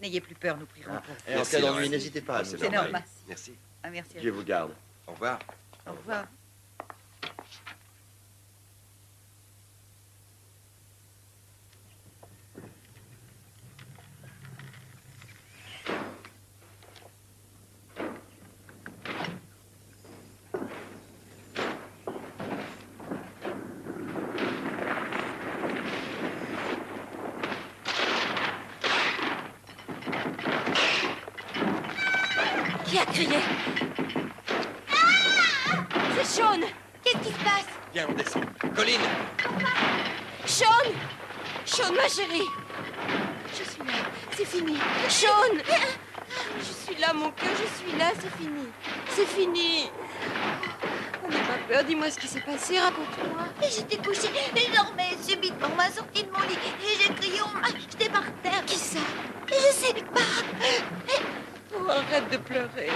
N'ayez plus peur, nous prierons pour vous. Et en cas d'ennui, n'hésitez pas à nous C'est appeler. normal. Merci. Ah, merci à Dieu vous. vous garde. Au revoir. Au revoir. Qui a crié? Ah! C'est Sean. Qu'est-ce qui se passe? Viens, on descend. Colline! Sean! Sean, ma chérie! Je suis là, c'est fini. Sean! Je suis là, mon cœur, je suis là, c'est fini. C'est fini. On n'a pas peur, dis-moi ce qui s'est passé, raconte-moi. J'étais couchée, je dormais, subitement, on m'a sorti de mon lit, et j'ai crié, on m'a jeté par terre. Qui ça? Je sais pas. Oh, arrête de pleurer.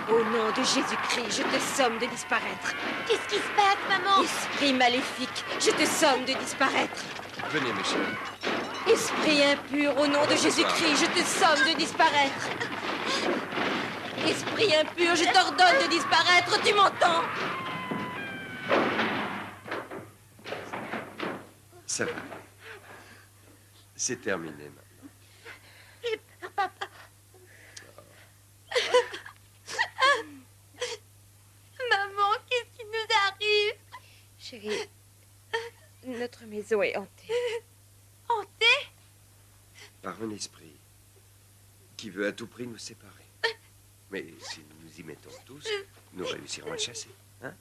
Au nom de Jésus-Christ, je te somme de disparaître. Qu'est-ce qui se passe, maman? Esprit maléfique, je te somme de disparaître. Venez, mes chéris. Esprit impur, au nom de Jésus-Christ, je te somme de disparaître. Esprit impur, je t'ordonne de disparaître, tu m'entends? Ça va. C'est terminé maintenant. J'ai peur, papa. Maman, qu'est-ce qui nous arrive? Chérie, notre maison est hantée. Hantée? Par un esprit qui veut à tout prix nous séparer. Mais si nous nous y mettons tous, nous réussirons à le chasser. Hein?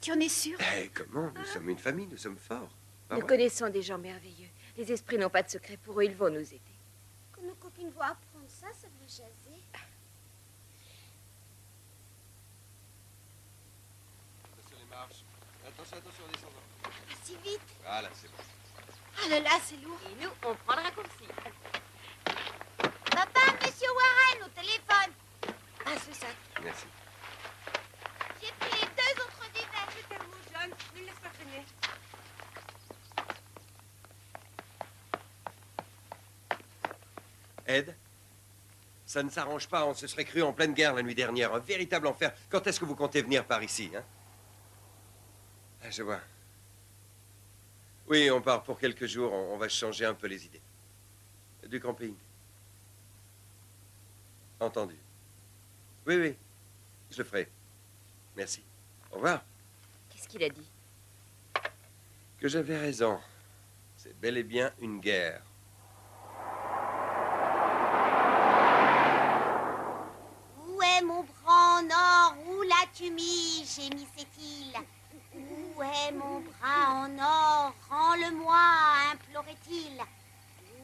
Tu en es sûr? Eh, comment? Nous sommes une famille, nous sommes forts. Pas Nous vrai? connaissons des gens merveilleux. Les esprits n'ont pas de secret pour eux, ils vont nous aider. Quand nos copines vont apprendre ça, ça va jaser. Attention les marches. Attention, attention, descendant. Pas si vite. Voilà, c'est bon. Ah là là, c'est lourd. Et nous, on prend le raccourci. Papa, monsieur Warren, au téléphone. Ah, ce sac. Merci. J'ai pris les 2 autres vivets. C'est tellement jeune, ne le laisse pas traîner. Ed, ça ne s'arrange pas, on se serait cru en pleine guerre la nuit dernière, un véritable enfer. Quand est-ce que vous comptez venir par ici, hein? Ah, je vois. Oui, on part pour quelques jours, on va changer un peu les idées. Du camping. Entendu. Oui, oui, je le ferai. Merci. Au revoir. Qu'est-ce qu'il a dit? Que j'avais raison. C'est bel et bien une guerre. Où est mon bras en or? Où l'as-tu mis? Gémit cette-il. Où est mon bras en or? Rends-le-moi, implorait-il.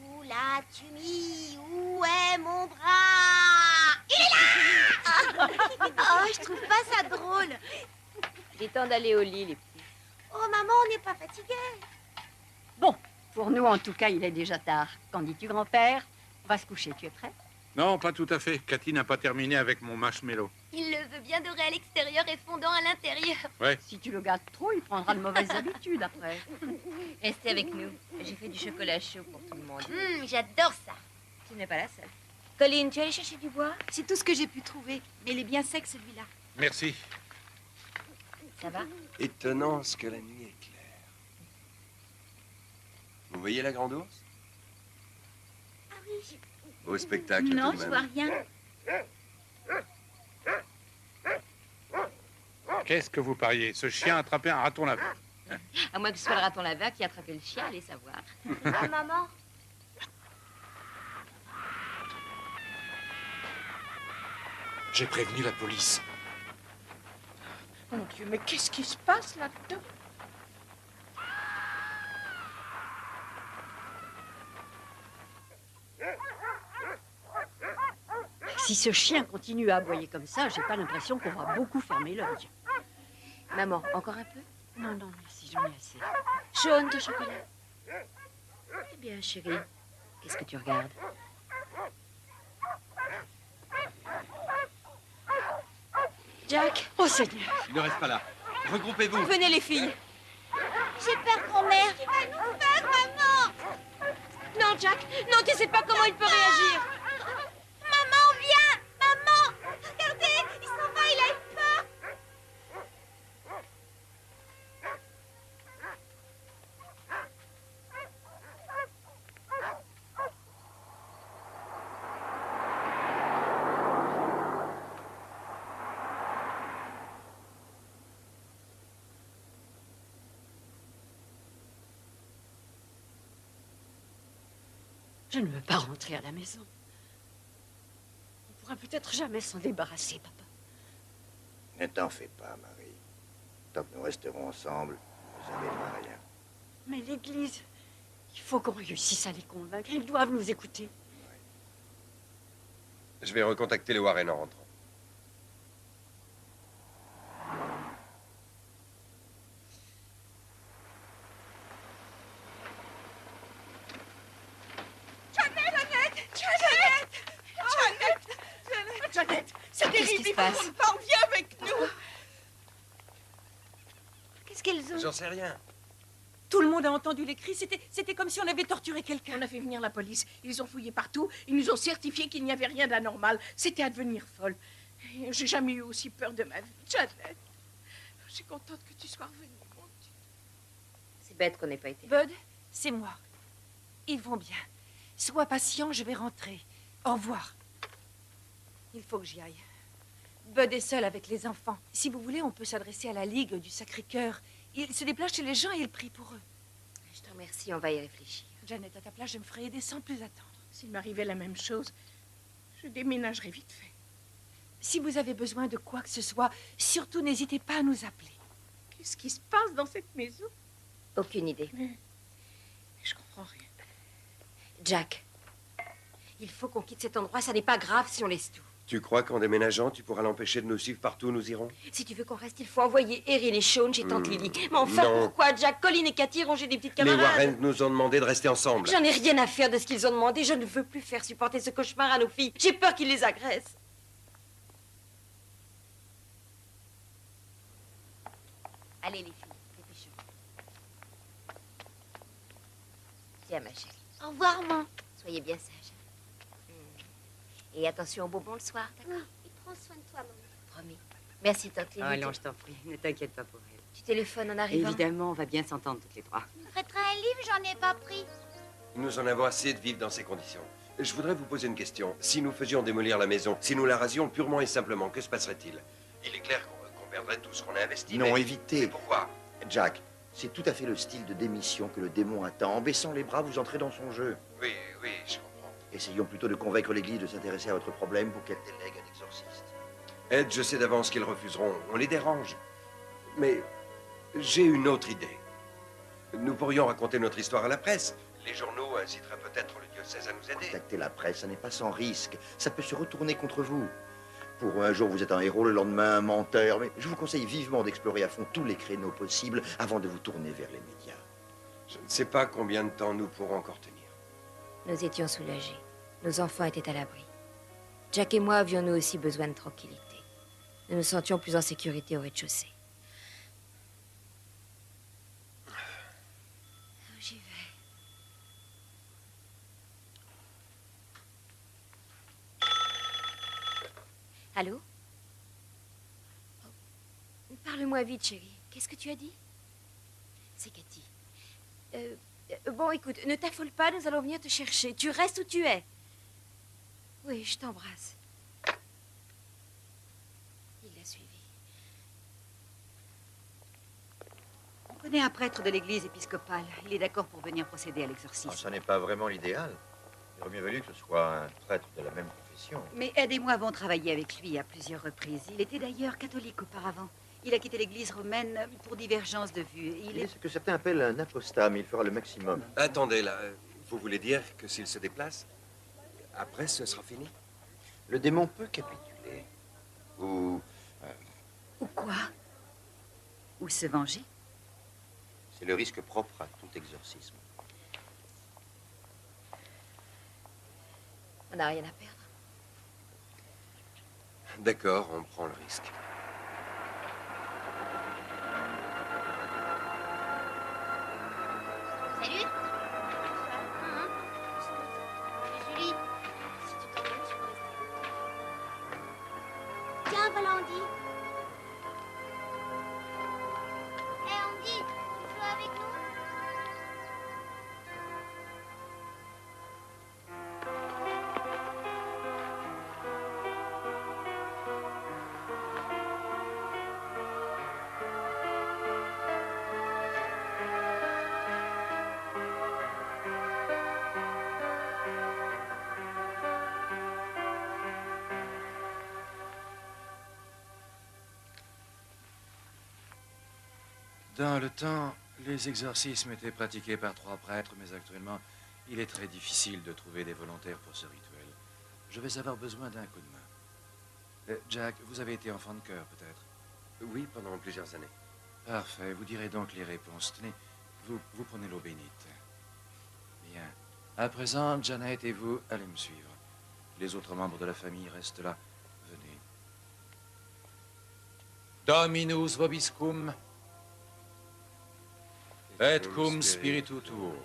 Où l'as-tu mis? Où est mon bras? Il est là! Oh, je trouve pas ça drôle. Il est temps d'aller au lit, les petits. Oh, maman, on n'est pas fatigués. Bon, pour nous, en tout cas, il est déjà tard. Qu'en dis-tu, grand-père? On va se coucher, tu es prêt? Non, pas tout à fait. Cathy n'a pas terminé avec mon marshmallow. Il le veut bien doré à l'extérieur et fondant à l'intérieur. Ouais. Si tu le gardes trop, il prendra de mauvaises habitudes après. Restez avec nous. J'ai fait du chocolat chaud pour tout le monde. J'adore ça. Tu n'es pas la seule. Colline, tu es allée chercher du bois? C'est tout ce que j'ai pu trouver. Mais il est bien sec, celui-là. Merci. Ça va? Étonnant ce que la nuit est claire. Vous voyez la grande ours? Ah oui. Beau spectacle Non, tout de je même. vois rien. Qu'est-ce que vous pariez? Ce chien a attrapé un raton laveur. À moins que ce soit le raton laveur qui a attrapé le chien, allez savoir. Ah, maman. J'ai prévenu la police. Mon Dieu, mais qu'est-ce qui se passe là-dedans? Si ce chien continue à aboyer comme ça, j'ai pas l'impression qu'on va beaucoup fermer l'œil. Maman, encore un peu? Non, non, merci, j'en ai assez. Sean, de chocolat. Eh bien, chérie, qu'est-ce que tu regardes? Jack. Oh, Seigneur. Il ne reste pas là. Regroupez-vous. Venez, les filles. J'ai peur, grand-mère. Il va nous faire, maman. Non, Jack. Non, tu sais pas comment il peut réagir. Maman, viens. Maman. Regardez, il s'en va, il a eu peur. Je ne veux pas rentrer à la maison. On pourra peut-être jamais s'en débarrasser, papa. Ne t'en fais pas, Marie. Tant que nous resterons ensemble, ça n'arrivera rien. Mais l'église, il faut qu'on réussisse à les convaincre. Ils doivent nous écouter. Je vais recontacter les Warren en rentrant. Janet, c'est Qu'est-ce terrible, qui se il faut passe? qu'on parle, viens avec nous. Qu'est-ce qu'elles ont? J'en sais rien. Tout le monde a entendu les cris. C'était comme si on avait torturé quelqu'un. On a fait venir la police. Ils ont fouillé partout. Ils nous ont certifié qu'il n'y avait rien d'anormal. C'était à devenir folle. Et j'ai jamais eu aussi peur de ma vie. Janet, je suis contente que tu sois revenue, mon Dieu. C'est bête qu'on n'ait pas été. Bud, c'est moi. Ils vont bien. Sois patient, je vais rentrer. Au revoir. Il faut que j'y aille. Bud est seul avec les enfants. Si vous voulez, on peut s'adresser à la Ligue du Sacré-Cœur. Il se déplace chez les gens et il prie pour eux. Je te remercie, on va y réfléchir. Janet, à ta place, je me ferai aider sans plus attendre. S'il m'arrivait la même chose, je déménagerais vite fait. Si vous avez besoin de quoi que ce soit, surtout n'hésitez pas à nous appeler. Qu'est-ce qui se passe dans cette maison? Aucune idée. Mais je comprends rien. Jack, il faut qu'on quitte cet endroit. Ça n'est pas grave si on laisse tout. Tu crois qu'en déménageant, tu pourras l'empêcher de nous suivre partout où nous irons? Si tu veux qu'on reste, il faut envoyer Erin et Sean chez Tante Lily. Mais enfin, non. pourquoi Jack, Colin et Cathy rongent des petites Les camarades? Warren nous ont demandé de rester ensemble. J'en ai rien à faire de ce qu'ils ont demandé. Je ne veux plus faire supporter ce cauchemar à nos filles. J'ai peur qu'ils les agressent. Allez, les filles, dépêchez-vous. Tiens, ma chérie. Au revoir, maman. Soyez bien sages. Et attention aux bonbons le soir, d'accord? Et prends soin de toi, maman. Promis. Merci, Tante Lily. Oh non, je t'en prie, ne t'inquiète pas pour elle. Tu téléphones en arrivant? Évidemment, on va bien s'entendre toutes les trois. Tu me prêteras un livre, j'en ai pas pris. Nous en avons assez de vivre dans ces conditions. Je voudrais vous poser une question. Si nous faisions démolir la maison, si nous la rasions purement et simplement, que se passerait-il? Il est clair qu'on perdrait tout ce qu'on a investi. Non, mais évitez. pourquoi? Jack, c'est tout à fait le style de démission que le démon attend. En baissant les bras, vous entrez dans son jeu. Oui, oui, je comprends. Essayons plutôt de convaincre l'Église de s'intéresser à votre problème pour qu'elle délègue un exorciste. Ed, je sais d'avance qu'ils refuseront. On les dérange. Mais j'ai une autre idée. Nous pourrions raconter notre histoire à la presse. Les journaux inciteraient peut-être le diocèse à nous aider. Contacter la presse, ça n'est pas sans risque. Ça peut se retourner contre vous. Pour un jour, vous êtes un héros, le lendemain, un menteur. Mais je vous conseille vivement d'explorer à fond tous les créneaux possibles avant de vous tourner vers les médias. Je ne sais pas combien de temps nous pourrons encore tenir. Nous étions soulagés. Nos enfants étaient à l'abri. Jack et moi avions nous aussi besoin de tranquillité. Nous nous sentions plus en sécurité au rez-de-chaussée. J'y vais. Allô? Parle-moi vite, chérie. Qu'est-ce que tu as dit? C'est Cathy. Bon, écoute, ne t'affole pas, nous allons venir te chercher. Tu restes où tu es. Oui, je t'embrasse. Il l'a suivi. On connaît un prêtre de l'église épiscopale. Il est d'accord pour venir procéder à l'exorcisme. Ça n'est pas vraiment l'idéal. Il aurait mieux valu que ce soit un prêtre de la même confession. Mais Ed et moi avons travaillé avec lui à plusieurs reprises. Il était d'ailleurs catholique auparavant. Il a quitté l'église romaine pour divergence de vues. Il est ce que certains appellent un apostat, mais il fera le maximum. Attendez, là. Vous voulez dire que s'il se déplace, après, ce sera fini? Le démon peut capituler. Ou quoi? Ou se venger? C'est le risque propre à tout exorcisme. On n'a rien à perdre. D'accord, on prend le risque. Salut. Julie, si tu t'ennuies, tu peux rester. Tiens, voilà Andy. Hé Andy, tu joues avec nous? Dans le temps, les exorcismes étaient pratiqués par 3 prêtres, mais actuellement, il est très difficile de trouver des volontaires pour ce rituel. Je vais avoir besoin d'un coup de main. Jack, vous avez été enfant de cœur, peut-être? Oui, pendant plusieurs années. Parfait, vous direz donc les réponses. Tenez, vous prenez l'eau bénite. Bien. À présent, Janet et vous, allez me suivre. Les autres membres de la famille restent là. Venez. Dominus vobiscum. Et cum spiritu tuo.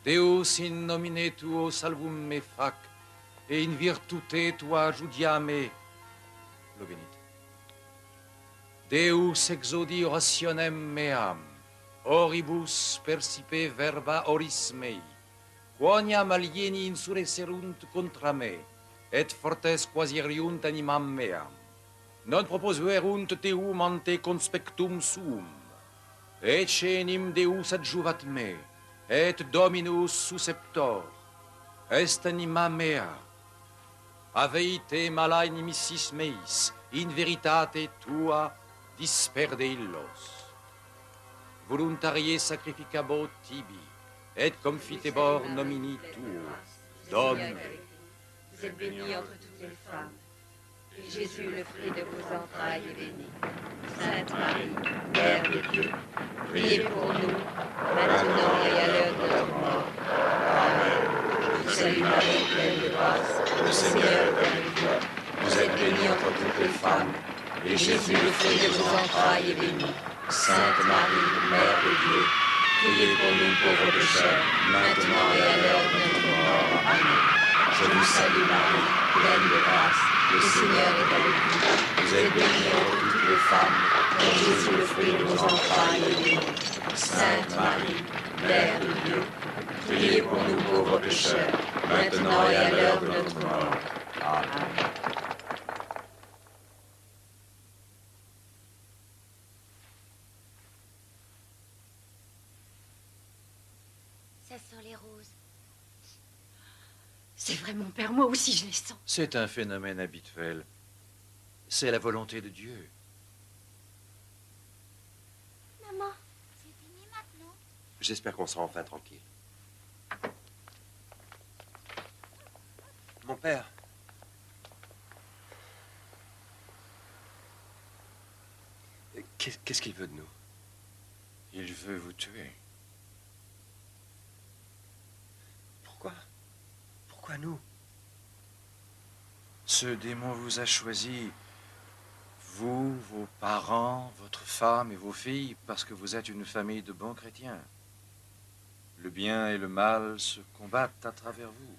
Deus in nomine tuo salvum me fac, et in virtute tua judiame. L'eau bénite. Deus exaudi orationem meam, oribus percipe verba oris mei, quoniam alieni insurresserunt contra me, et fortes quasiriunt animam meam. Non proposuerunt teum ante conspectum suum, ecce enim Deus adjuvat me, et Dominus susceptor, est anima mea. Aveite mala inimicis meis, in veritate tua disperde illos. Voluntarie sacrificabo tibi, et confitebor nomini tuo, Domine. Vous êtes bénie entre toutes les femmes, et Jésus, le fruit de vos entrailles, est béni. Sainte Marie, Mère de Dieu, priez pour nous, maintenant et à l'heure de notre mort. Amen. Je vous salue Marie, pleine de grâce, le Seigneur est avec vous. Vous êtes bénie entre toutes les femmes, et Jésus, le fruit de vos entrailles, est béni. Sainte Marie, Mère de Dieu, priez pour nous pauvres pécheurs, maintenant et à l'heure de notre mort. Amen. Je vous salue Marie, pleine de grâce, le Seigneur est avec vous. Vous êtes bénie entre toutes les femmes, et Jésus, le fruit de vos entrailles, est béni. Sainte Marie, Mère de Dieu, priez pour nous pauvres pécheurs, maintenant et à l'heure de notre mort. Amen. Ça sent les roses. C'est vrai, mon père, moi aussi je les sens. C'est un phénomène habituel. C'est la volonté de Dieu. Maman, c'est fini maintenant. J'espère qu'on sera enfin tranquille. Mon père. Qu'est-ce qu'il veut de nous? Il veut vous tuer. Pourquoi? Pourquoi nous? Ce démon vous a choisi, vous, vos parents, votre femme et vos filles, parce que vous êtes une famille de bons chrétiens. Le bien et le mal se combattent à travers vous.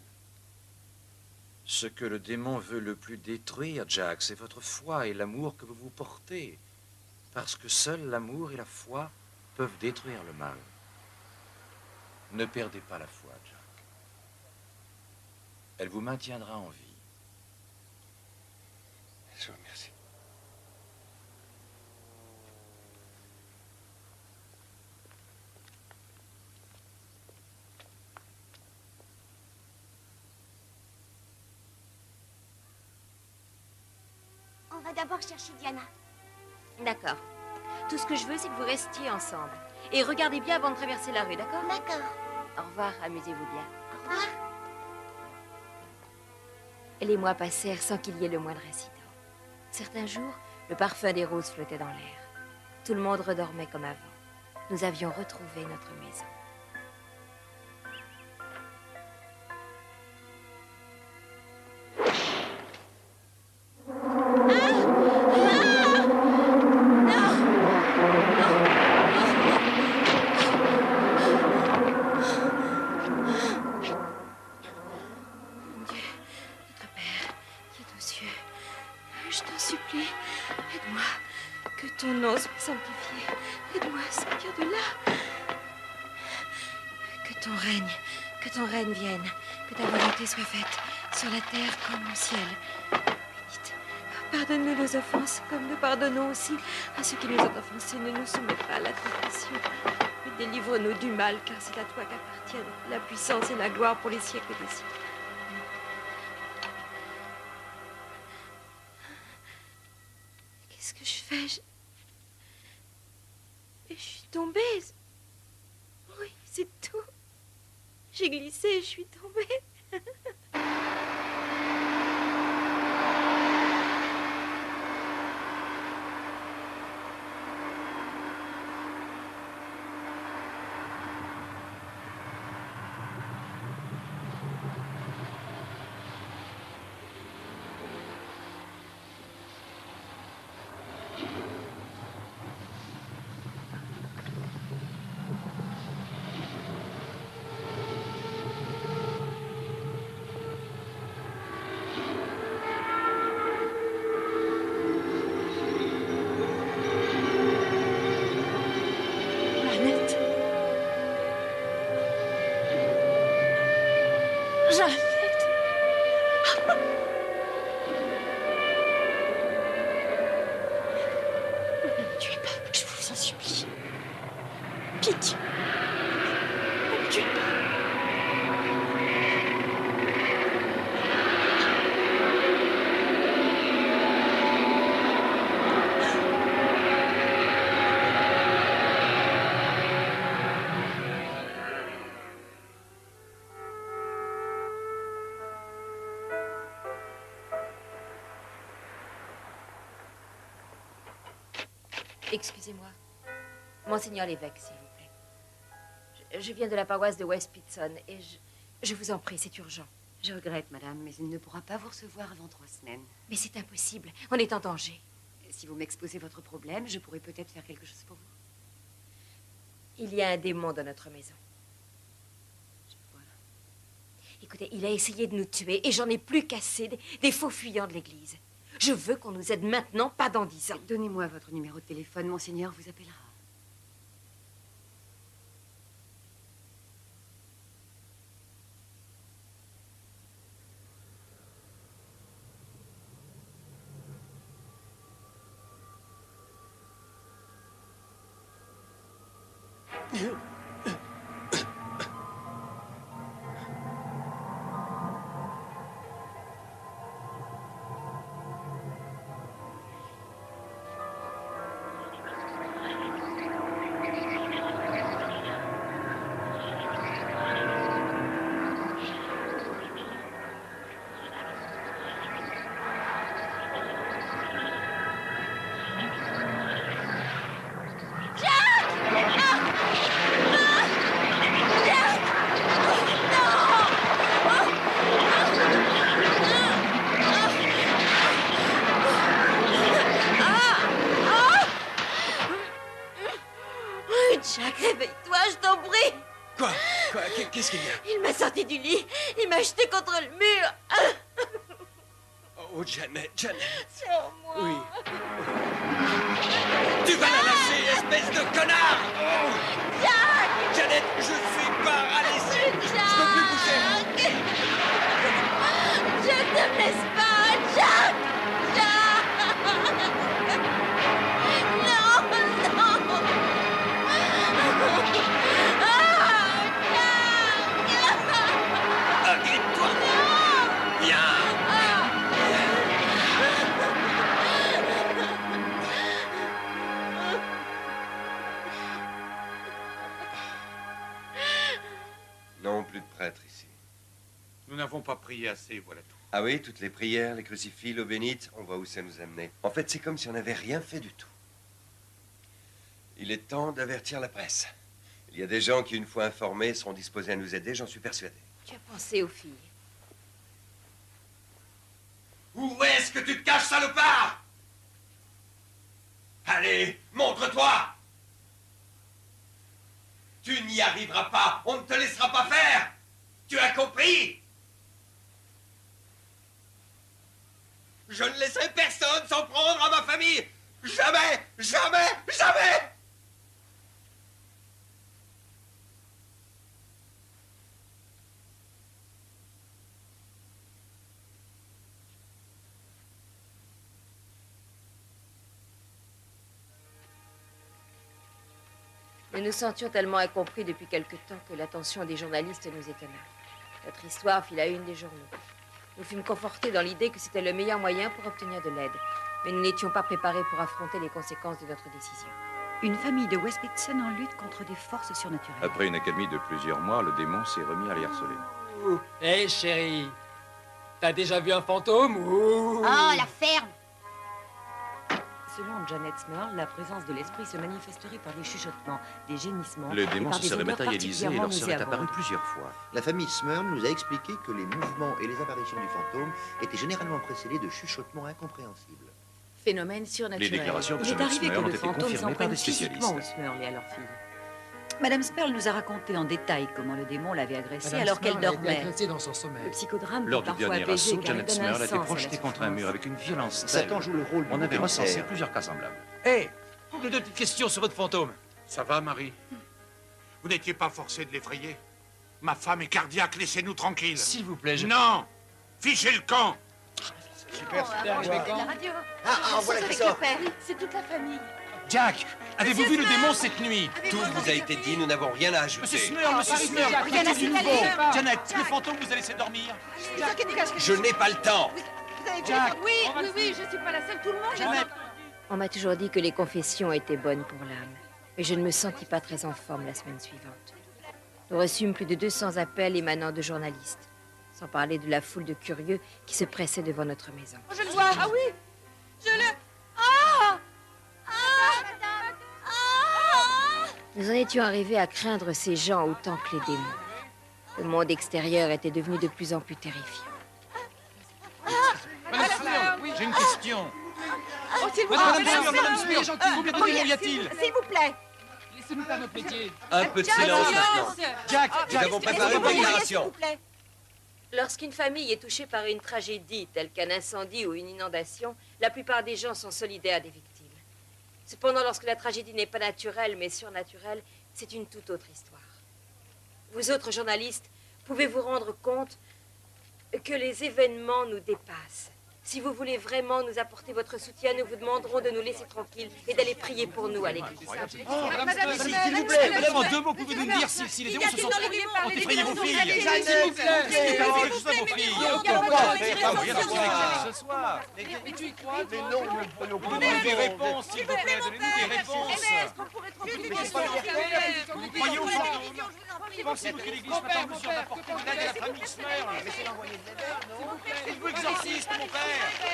Ce que le démon veut le plus détruire, Jack, c'est votre foi et l'amour que vous vous portez. Parce que seuls l'amour et la foi peuvent détruire le mal. Ne perdez pas la foi, Jack. Elle vous maintiendra en vie. Je vous remercie. On va d'abord chercher Diana. D'accord. Tout ce que je veux, c'est que vous restiez ensemble. Et regardez bien avant de traverser la rue, d'accord? D'accord. Au revoir, amusez-vous bien. Au revoir. Les mois passèrent sans qu'il y ait le moindre incident. Certains jours, le parfum des roses flottait dans l'air. Tout le monde redormait comme avant. Nous avions retrouvé notre maison. Vienne, que ta volonté soit faite sur la terre comme au ciel. Bénite, pardonne-nous nos offenses, comme nous pardonnons aussi à ceux qui nous ont offensés. Ne nous soumets pas à la tentation, mais délivre-nous du mal, car c'est à toi qu'appartiennent la puissance et la gloire pour les siècles des siècles. Qu'est-ce que je fais? Je suis tombée. Oui, c'est tout. J'ai glissé et je suis tombée. Excusez-moi. Monseigneur l'évêque, s'il vous plaît. Je viens de la paroisse de West Pitson et je vous en prie, c'est urgent. Je regrette, madame, mais il ne pourra pas vous recevoir avant 3 semaines. Mais c'est impossible. On est en danger. Si vous m'exposez votre problème, je pourrais peut-être faire quelque chose pour vous. Il y a un démon dans notre maison. Je vois. Écoutez, il a essayé de nous tuer et j'en ai plus qu'assez des faux fuyants de l'église. Je veux qu'on nous aide maintenant, pas dans 10 ans. Donnez-moi votre numéro de téléphone, monseigneur vous appellera. Jack, réveille-toi, je t'en prie. Quoi? Qu'est-ce qu'il y a? Il m'a sorti du lit. Il m'a jeté contre le mur. Oh, Janet. Sur moi. Oui. Tu vas espèce de connard! Oh. Jack! Janet, je suis paralysé! Je peux plus bouger! Je ne te laisse pas, Jack! Jack! Non, non! Agrippe-toi! Viens! Non, plus de prêtres ici. Nous n'avons pas prié assez, voilà tout. Ah oui, toutes les prières, les crucifix, l'eau bénite, on voit où ça nous amenait. En fait, c'est comme si on n'avait rien fait du tout. Il est temps d'avertir la presse. Il y a des gens qui, une fois informés, seront disposés à nous aider, j'en suis persuadé. Tu as pensé aux filles. Où est-ce que tu te caches, salopard? Allez, montre-toi! Tu n'y arriveras pas, on ne te laissera pas faire! Tu as compris? Je ne laisserai personne s'en prendre à ma famille! Jamais! Jamais! Jamais! Nous nous sentions tellement incompris depuis quelque temps que l'attention des journalistes nous étonna. Notre histoire fit la une des journaux. Nous fûmes confortés dans l'idée que c'était le meilleur moyen pour obtenir de l'aide. Mais nous n'étions pas préparés pour affronter les conséquences de notre décision. Une famille de West Pittston en lutte contre des forces surnaturelles. Après une accalmie de plusieurs mois, le démon s'est remis à les harceler. Hé, chérie, t'as déjà vu un fantôme ou... Oh, la ferme! Selon Janet Smurl, la présence de l'esprit se manifesterait par des chuchotements, des gémissements... Le et démon par se des serait odeurs matérialisé et leur serait particulièrement apparu plusieurs fois. La famille Smurl nous a expliqué que les mouvements et les apparitions du fantôme étaient généralement précédés de chuchotements incompréhensibles. Phénomène surnaturel. Les déclarations de Il est Janet arrivé Smurl que ont le été fantôme confirmées s'en par prenne des physiquement spécialistes. aux Smurl et à leurs filles. Madame Sperl nous a raconté en détail comment le démon l'avait agressée Madame alors qu'elle Smurl a été dormait. agressée dans son sommeil. Le psychodrame Lors peut du parfois dernier apaiser assaut, car il Janet donne un Smurl a été sens à la projetée contre un mur avec une violence telle. Satan joue le rôle On du avait recensé commissaire. plusieurs cas semblables. Hé, deux petites questions sur votre fantôme. Ça va, Marie? Vous n'étiez pas forcé de l'effrayer? Ma femme est cardiaque, laissez-nous tranquilles. S'il vous plaît, je... Non! Fichez le camp! Super, super, La radio. voilà qui avec sort. le père. C'est toute la famille. Jack, avez-vous vu le démon cette nuit? Tout vous a été dit, nous n'avons rien à ajouter. Monsieur Smurl, monsieur Smurl, Rien à du signaler. nouveau. Janet, le fantôme vous a laissé dormir. Je n'ai pas le temps. Jack, Oui, je suis pas la seule. Tout le monde Janet. On m'a toujours dit que les confessions étaient bonnes pour l'âme. Mais je ne me sentis pas très en forme la semaine suivante. Nous reçûmes plus de 200 appels émanant de journalistes. Sans parler de la foule de curieux qui se pressait devant notre maison. Je le vois. Ah oui. Je le... Ah. Nous en étions arrivés à craindre ces gens autant que les démons. Le monde extérieur était devenu de plus en plus terrifiant. Madame Smurl, j'ai une question. Oh, s'il vous Madame plaît. Smurl, Madame Smurl, combien de démons y a-t-il? S'il vous plaît. Laissez-nous faire notre métier. Un peu de silence maintenant. Jack, Nous avons préparé une déclaration. Lorsqu'une famille est touchée par une tragédie telle qu'un incendie ou une inondation, la plupart des gens sont solidaires des victimes. Cependant, lorsque la tragédie n'est pas naturelle mais surnaturelle, c'est une toute autre histoire. Vous autres journalistes, pouvez vous rendre compte que les événements nous dépassent. Si vous voulez vraiment nous apporter votre soutien, nous vous demanderons de nous laisser tranquilles et d'aller prier pour nous à l'église. Madame Smurl, s'il vous plaît, madame, en 2 mots, pouvez-vous nous dire si les démons se sont... ont effrayé vos filles? S'il vous plaît, dites quelque chose à vos filles. Ce soir. Mais tu y crois, Mais non, donnez-nous des réponses, s'il vous plaît, donnez-nous des réponses. Vous croyez aux fantômes? Pensez-vous que l'église soit en mesure d'apporter de l'aide à la famille Smurl? Êtes-vous exorciste, mon père?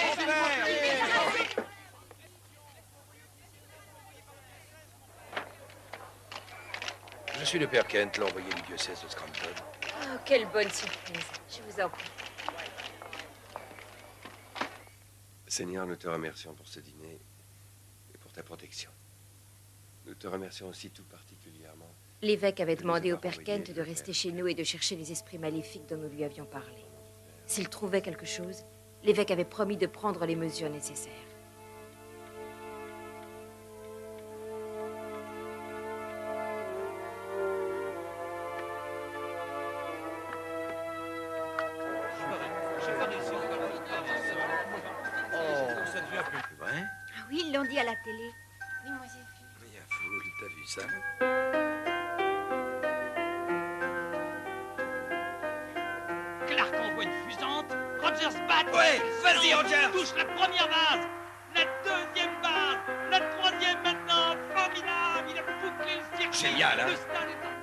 Mon père! Je suis le père Kent, l'envoyé du diocèse de Scranton. Oh, quelle bonne surprise. Je vous en prie. Seigneur, nous te remercions pour ce dîner et pour ta protection. Nous te remercions aussi tout particulièrement. L'évêque avait demandé au père Kent de rester chez nous et de chercher les esprits maléfiques dont nous lui avions parlé. S'il trouvait quelque chose, l'évêque avait promis de prendre les mesures nécessaires. dit à la télé. Oui, moi j'ai vu. Rien foule, t'as vu ça? Clark envoie une fusante. Rogers bat. Ouais, vas-y, Rogers. Touche la première base. La deuxième base. La troisième maintenant. Formidable. Il a bouclé le circuit. Génial, hein? Le stade est en...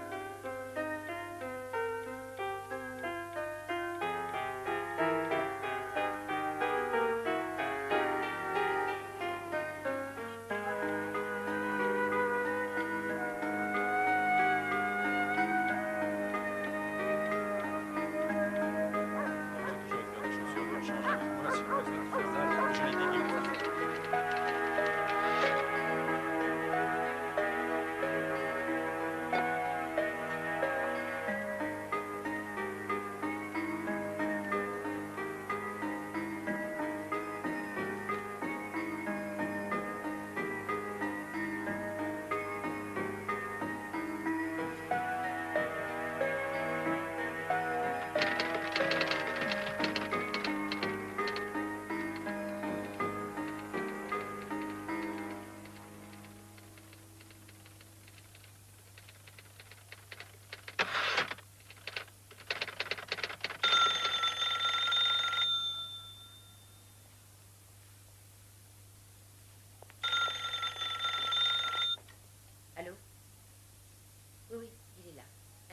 Allô? Oui, oui, il est là.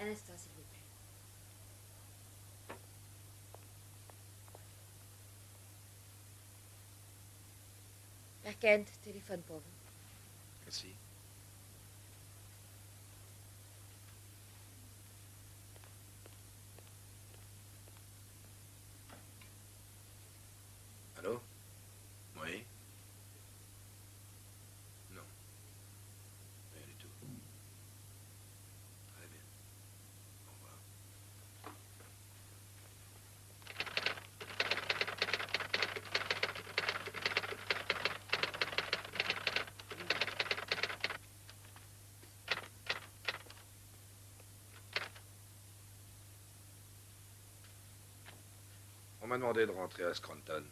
Un instant, s'il vous plaît. Père Kent, téléphone pour vous. Merci. Allô? Oui? Non. Rien du tout. Très bien. Au revoir. On m'a demandé de rentrer à Scranton.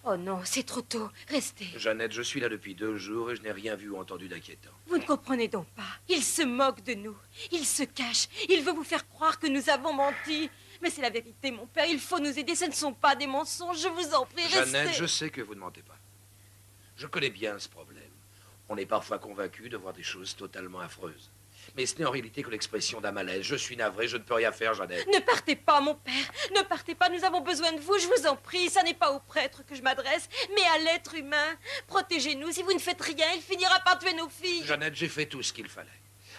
Oh non, c'est trop tôt. Restez. Jeannette, je suis là depuis 2 jours et je n'ai rien vu ou entendu d'inquiétant. Vous ne comprenez donc pas. Il se moque de nous. Il se cache. Il veut vous faire croire que nous avons menti. Mais c'est la vérité, mon père. Il faut nous aider. Ce ne sont pas des mensonges. Je vous en prie, restez. Jeannette, je sais que vous ne mentez pas. Je connais bien ce problème. On est parfois convaincu de voir des choses totalement affreuses. Mais ce n'est en réalité que l'expression d'un malaise. Je suis navré, je ne peux rien faire, Jeannette. Ne partez pas, mon père. Ne partez pas. Nous avons besoin de vous. Je vous en prie. Ça n'est pas au prêtre que je m'adresse, mais à l'être humain. Protégez-nous. Si vous ne faites rien, il finira par tuer nos filles. Jeannette, j'ai fait tout ce qu'il fallait.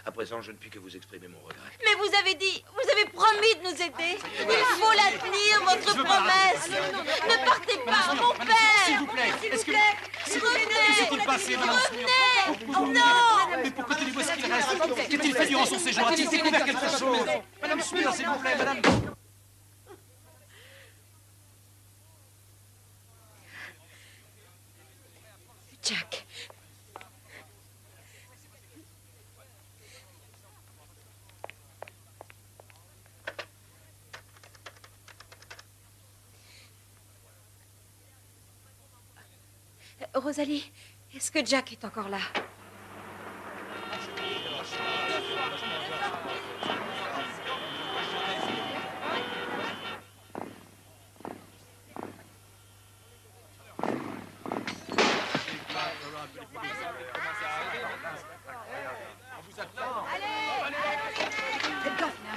À présent, je ne puis que vous exprimer mon regret. Mais vous avez dit, vous avez promis de nous aider. Il faut la tenir, votre promesse. Ne partez pas, mon père. S'il vous plaît. Est-ce que... Revenez. Que s'est-il passé, madame? Revenez. Non. Mais pourquoi tenez-vous ce qu'il reste? Qu'a-t-il fait durant son séjour? A-t-il découvert quelque chose? Madame Smith, s'il vous plaît, madame. Jack. Rosalie, est-ce que Jack est encore là?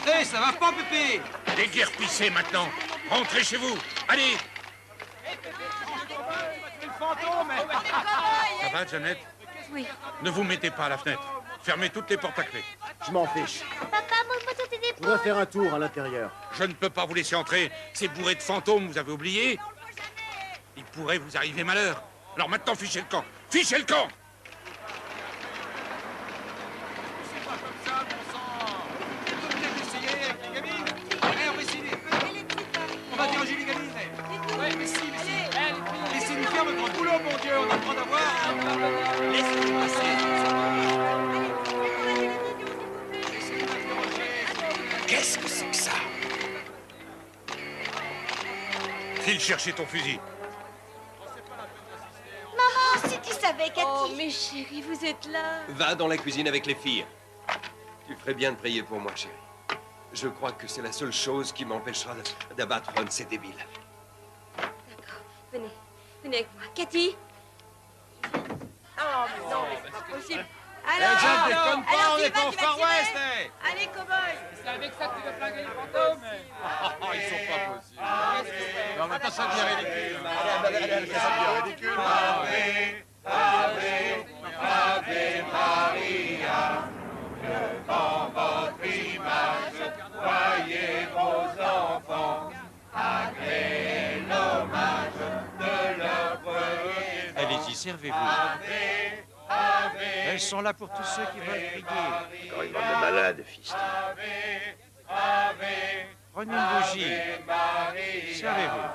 Hé, ça va pas, Pépé? Déguerpissez maintenant. Rentrez chez vous. Allez. Ça va, Jeannette? Oui. Ne vous mettez pas à la fenêtre. Fermez toutes les portes à clé. Je m'en fiche. Papa, montre-moi sur tes Je épaules. voudrais faire un tour à l'intérieur. Je ne peux pas vous laisser entrer. C'est bourré de fantômes, vous avez oublié? Il pourrait vous arriver malheur. Alors maintenant, fichez le camp. Fichez le camp! On va diriger les gamines. Ouais, mais si. Laissez-nous faire notre boulot, mon Dieu. On a le droit d'avoir... Laissez-nous passer. Qu'est-ce que c'est que ça? File chercher ton fusil. savais, Cathy. Oh, mes chéris, vous êtes là. Va dans la cuisine avec les filles. Tu ferais bien de prier pour moi, chérie. Je crois que c'est la seule chose qui m'empêchera d'abattre un de ces débiles. D'accord, venez. Venez avec moi. Cathy. Oh, mais non, mais c'est pas possible. Alors, Jack, déconne pas, on est pas au Far West, Allez, cow-boy. C'est avec ça que tu veux flinguer les fantômes. Ils sont pas possibles. Non, mais ça devient ridicule. Ça devient ridicule. Ave Maria, devant votre image, voyez vos enfants, agréez l'hommage de leur premier. Allez-y, servez-vous. Elles sont là pour tous ceux qui veulent prier. Encore une bande de malades, fils. Prenez une bougie. Servez-vous.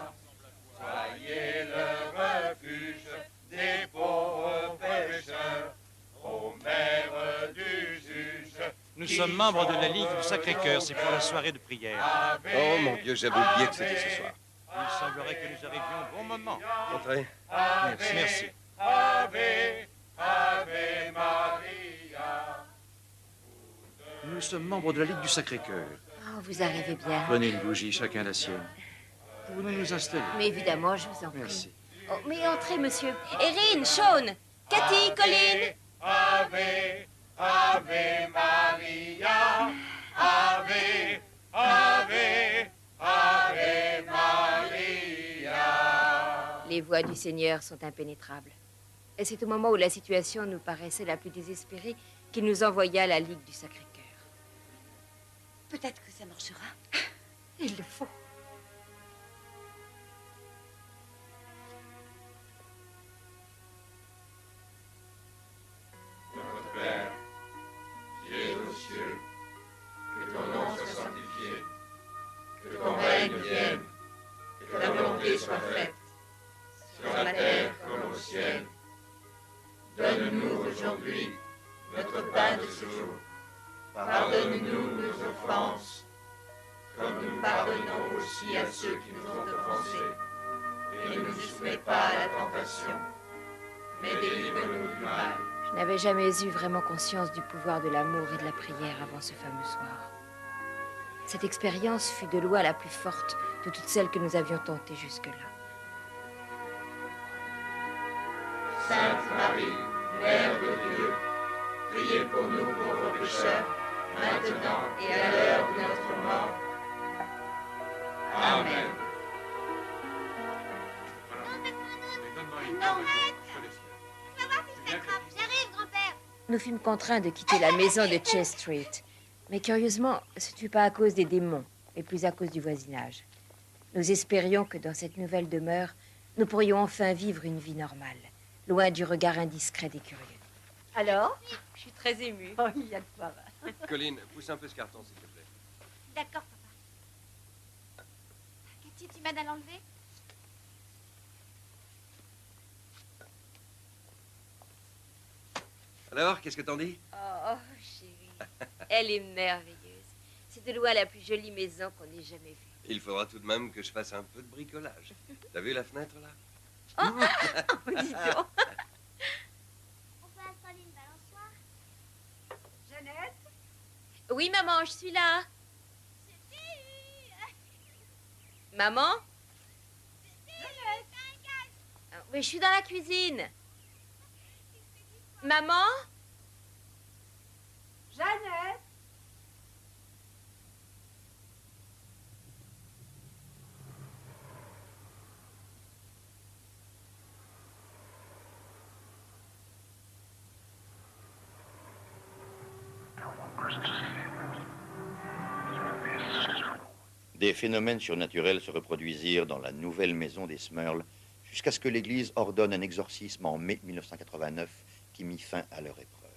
Soyez le refuge des pauvres pécheurs, ô mère du juge. Nous sommes membres de la Ligue du Sacré-Cœur. C'est pour la soirée de prière. Oh mon Dieu, j'avais oublié que c'était ce soir. Il semblerait que nous arrivions au bon moment. Entrez. Merci. Ave Maria. Nous sommes membres de la Ligue du Sacré-Cœur. Oh, vous arrivez bien. Prenez une bougie, chacun la sienne. Pouvons-nous nous installer? Mais évidemment, je vous en prie. Merci. Oh, mais entrez, monsieur. Erin, Sean, Cathy, Colin. Ave, Ave Maria. Ave, Ave, Ave Maria. Les voies du Seigneur sont impénétrables. Et c'est au moment où la situation nous paraissait la plus désespérée qu'il nous envoya à la Ligue du Sacré-Cœur. Peut-être que ça marchera. Il le faut. Notre Père, qui es aux cieux, que ton nom soit sanctifié, que ton règne vienne, que ta volonté soit faite, sur la terre comme au ciel. Donne-nous aujourd'hui notre pain de ce jour. Pardonne-nous nos offenses, comme nous pardonnons aussi à ceux qui nous ont offensés. Et ne nous soumets pas à la tentation, mais délivre-nous du mal. Je n'avais jamais eu vraiment conscience du pouvoir de l'amour et de la prière avant ce fameux soir. Cette expérience fut de loin la plus forte de toutes celles que nous avions tentées jusque-là. Sainte Marie, Mère de Dieu, priez pour nous pauvres pécheurs, maintenant et à l'heure de notre mort. Amen. Non, j'arrive, grand-père. Nous fûmes contraints de quitter la maison de Chase Street. Mais curieusement, ce ne fut pas à cause des démons, mais plus à cause du voisinage. Nous espérions que dans cette nouvelle demeure, nous pourrions enfin vivre une vie normale, loin du regard indiscret des curieux. Alors? Je suis très émue. Oh, il y a de quoi. Colline, pousse un peu ce carton, s'il te plaît. D'accord, papa. Cathy, tu m'aides à l'enlever? Alors, qu'est-ce que t'en dis? Oh, chérie, elle est merveilleuse. C'est de loin la plus jolie maison qu'on ait jamais vue. Il faudra tout de même que je fasse un peu de bricolage. T'as vu la fenêtre, là? Oh, dis donc. On peut installer une balançoire? Jeannette? Oui, maman, je suis là. Maman? Oui, je suis dans la cuisine. Maman? Jeannette? Des phénomènes surnaturels se reproduisirent dans la nouvelle maison des Smurl jusqu'à ce que l'Église ordonne un exorcisme en mai 1989 qui mit fin à leur épreuve.